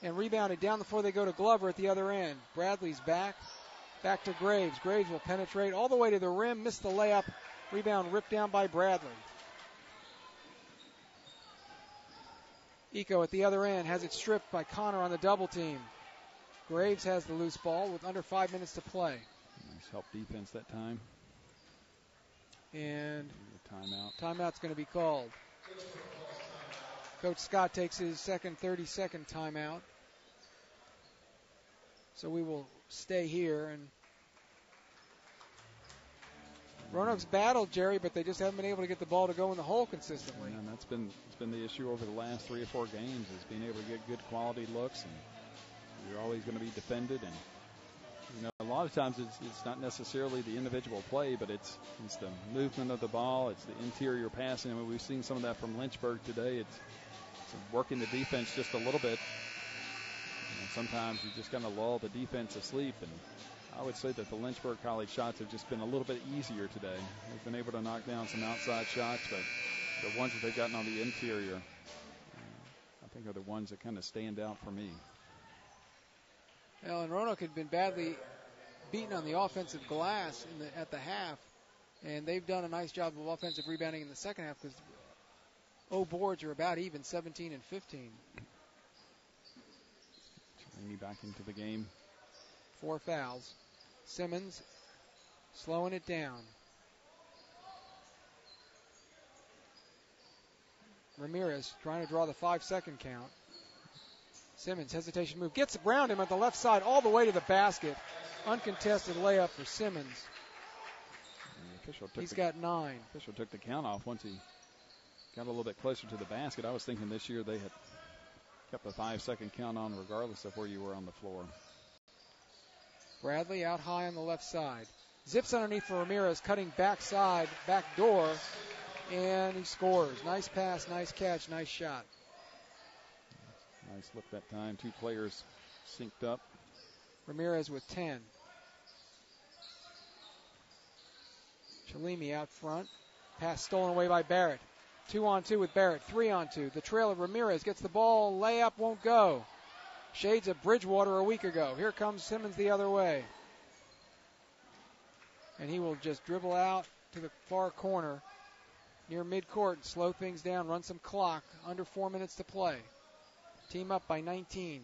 and rebounded down the floor. They go to Glover at the other end. Bradley's back to Graves. Graves will penetrate all the way to the rim, missed the layup. Rebound ripped down by Bradley. Eco at the other end has it stripped by Connor on the double team. Graves has the loose ball with under 5 minutes to play. Nice help defense that time. And timeout. Timeout's going to be called. Coach Scott takes his second 30-second timeout. So we will stay here and Roanoke's battled, Jerry, but they just haven't been able to get the ball to go in the hole consistently. And it's been the issue over the last 3 or 4 games, is being able to get good quality looks, and you're always going to be defended. And a lot of times it's not necessarily the individual play, but it's the movement of the ball, it's the interior passing. I mean, we've seen some of that from Lynchburg today. It's working the defense just a little bit. Sometimes you just kind of lull the defense asleep, and I would say that the Lynchburg College shots have just been a little bit easier today. They've been able to knock down some outside shots, but the ones that they've gotten on the interior, I think, are the ones that kind of stand out for me. Well, and Roanoke had been badly beaten on the offensive glass at the half, and they've done a nice job of offensive rebounding in the second half because boards are about even, 17 and 15. Cellini back into the game. 4 fouls. Simmons slowing it down. Ramirez trying to draw the 5-second count. Simmons, hesitation move, gets around him at the left side all the way to the basket. Uncontested layup for Simmons. He's got 9. Official took the count off once he got a little bit closer to the basket. I was thinking this year they had kept the 5-second count on regardless of where you were on the floor. Bradley out high on the left side. Zips underneath for Ramirez, cutting backside, back door, and he scores. Nice pass, nice catch, nice shot. Nice look that time. 2 players synced up. Ramirez with 10. Chalimi out front. Pass stolen away by Barrett. 2-on-2 with Barrett. 3-on-2. The trail of Ramirez gets the ball. Layup won't go. Shades of Bridgewater a week ago. Here comes Simmons the other way. And he will just dribble out to the far corner near midcourt and slow things down, run some clock. Under 4 minutes to play. Team up by 19.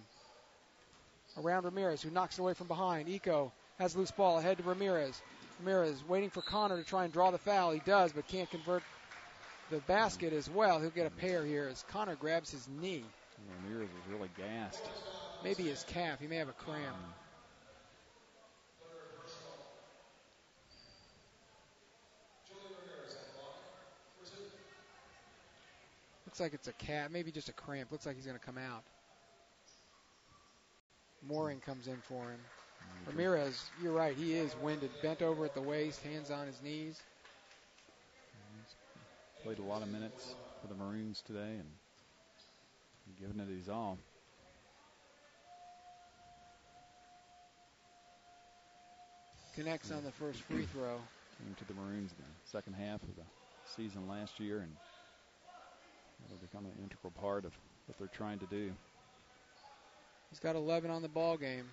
Around Ramirez, who knocks it away from behind. Eco has loose ball ahead to Ramirez. Ramirez waiting for Connor to try and draw the foul. He does, but can't convert the basket as well. He'll get a pair here as Connor grabs his knee. Ramirez is really gassed. Maybe his calf. He may have a cramp. Looks like it's a calf. Maybe just a cramp. Looks like he's going to come out. Mooring comes in for him. Ramirez, you're right. He is winded. Bent over at the waist, hands on his knees. He's played a lot of minutes for the Maroons today and giving it his all. Connects on the first free throw. Into the Maroons in the second half of the season last year, and it'll become an integral part of what they're trying to do. He's got 11 on the ball game.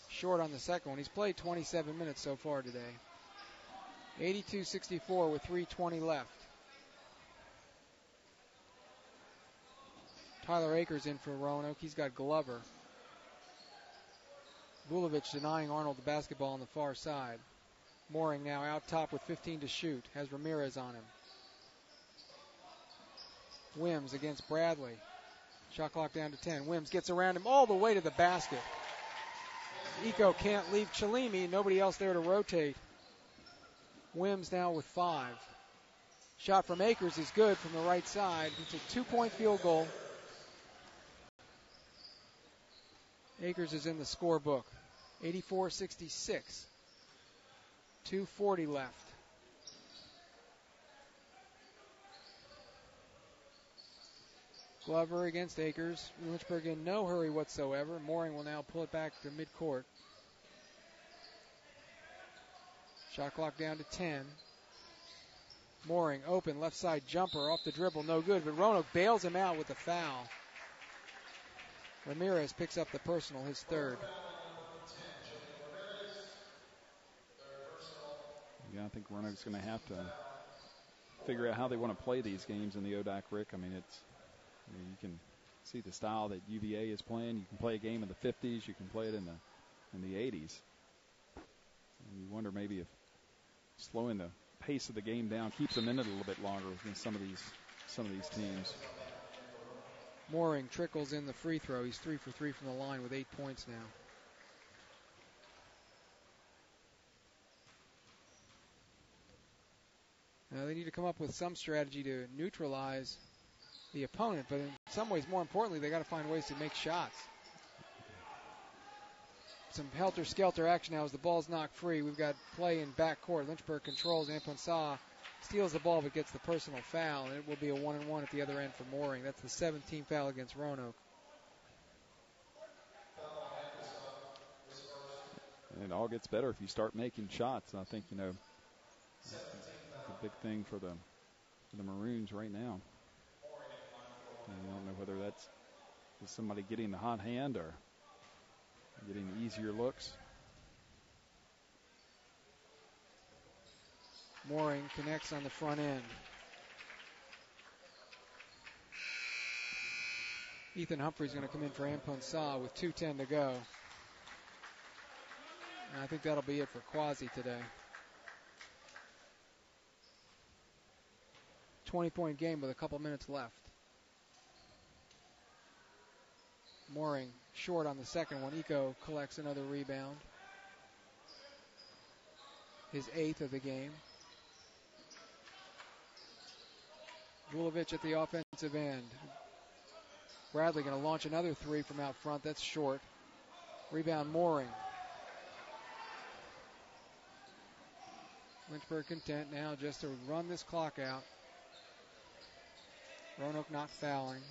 Short on the second one. He's played 27 minutes so far today. 82-64 with 3:20 left. Tyler Akers in for Roanoke. He's got Glover. Vulovic denying Arnold the basketball on the far side. Mooring now out top with 15 to shoot. Has Ramirez on him. Wims against Bradley. Shot clock down to 10. Wims gets around him all the way to the basket. Eco can't leave Chalimi. Nobody else there to rotate. Wims now with 5. Shot from Akers is good from the right side. It's a 2-point field goal. Akers is in the scorebook. 84-66. 2:40 left. Glover against Akers. Lynchburg in no hurry whatsoever. Mooring will now pull it back to midcourt. Shot clock down to 10. Mooring open, left side jumper off the dribble, no good, but Roanoke bails him out with a foul. Ramirez picks up the personal, his third. Yeah, I think Roanoke's going to have to figure out how they want to play these games in the ODAC, Rick. I mean, you can see the style that UVA is playing. You can play a game in the 50s. You can play it in the 80s. And you wonder maybe if slowing the pace of the game down keeps them in it a little bit longer against some of these teams. Mooring trickles in the free throw. He's 3 for 3 from the line with 8 points now. Now they need to come up with some strategy to neutralize the opponent, but in some ways, more importantly, they got to find ways to make shots. Some helter-skelter action now as the ball's knocked free. We've got play in backcourt. Lynchburg controls. Amponsah steals the ball but gets the personal foul, and it will be a 1-and-1 at the other end for Mooring. That's the 17th foul against Roanoke. And it all gets better if you start making shots. I think, it's a big thing for the Maroons right now. And I don't know whether that's just somebody getting the hot hand or getting easier looks. Mooring connects on the front end. Ethan Humphrey's going to come in for Amponsah with 2:10 to go. And I think that'll be it for Quasi today. 20-point game with a couple minutes left. Mooring short on the second one. Eco collects another rebound. His 8th of the game. Vulovic at the offensive end. Bradley going to launch another three from out front. That's short. Rebound Mooring. Lynchburg content now just to run this clock out. Roanoke not fouling.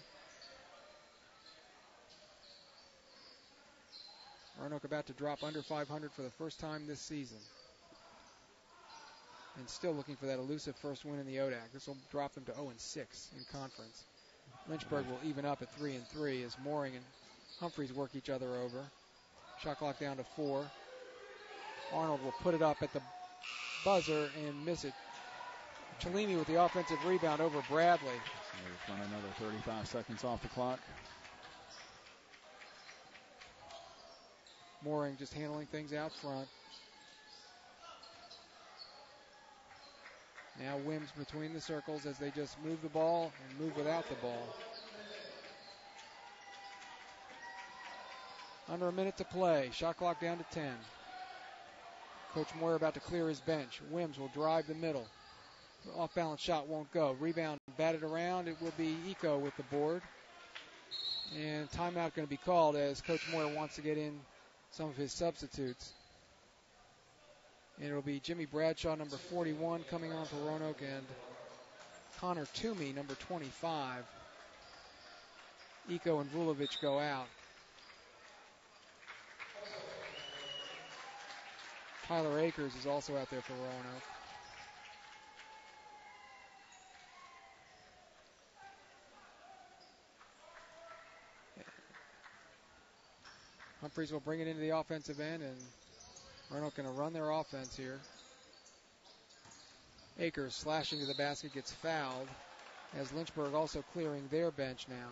Roanoke about to drop under 500 for the first time this season. And still looking for that elusive first win in the ODAC. This will drop them to 0-6 in conference. Lynchburg will even up at 3-3 as Mooring and Humphreys work each other over. Shot clock down to 4. Arnold will put it up at the buzzer and miss it. Chalimi with the offensive rebound over Bradley. So run another 35 seconds off the clock. Mooring just handling things out front. Now Wims between the circles as they just move the ball and move without the ball. Under a minute to play. Shot clock down to 10. Coach Moyer about to clear his bench. Wims will drive the middle. The off-balance shot won't go. Rebound batted around. It will be Eco with the board. And timeout going to be called as Coach Moyer wants to get in some of his substitutes. And it'll be Jimmy Bradshaw, number 41, coming on for Roanoke, and Connor Toomey, number 25. Eco and Vulovic go out. Tyler Akers is also out there for Roanoke. Humphreys will bring it into the offensive end, and Roanoke going to run their offense here. Akers slashing to the basket, gets fouled, as Lynchburg also clearing their bench now.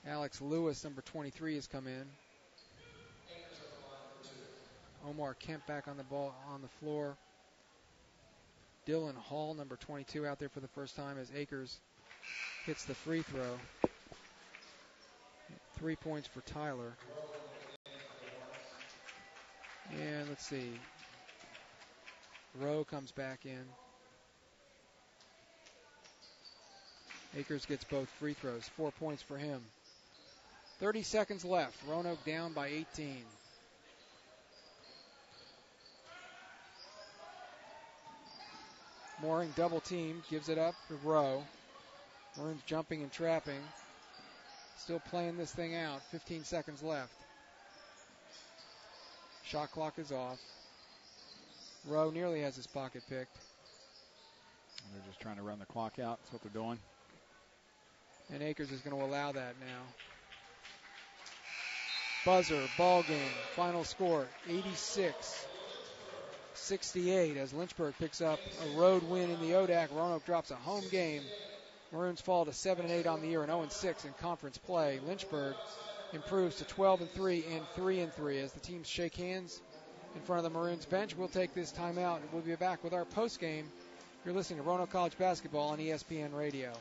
Alex Lewis, number 23, has come in. Omar Kemp back on the ball on the floor. Dylan Hall, number 22, out there for the first time as Akers hits the free throw. 3 points for Tyler. And let's see. Rowe comes back in. Akers gets both free throws. 4 points for him. 30 seconds left. Roanoke down by 18. Mooring double team, gives it up to Rowe. Maroons jumping and trapping. Still playing this thing out. 15 seconds left. Shot clock is off. Rowe nearly has his pocket picked. They're just trying to run the clock out. That's what they're doing. And Akers is going to allow that now. Buzzer, ball game, final score, 86-68 as Lynchburg picks up a road win in the ODAC. Roanoke drops a home game. Maroons fall to 7-8 on the year and 0-6 in conference play. Lynchburg improves to 12-3 and 3-3 as the teams shake hands in front of the Maroons bench. We'll take this time out and we'll be back with our post game. You're listening to Roanoke College Basketball on ESPN Radio.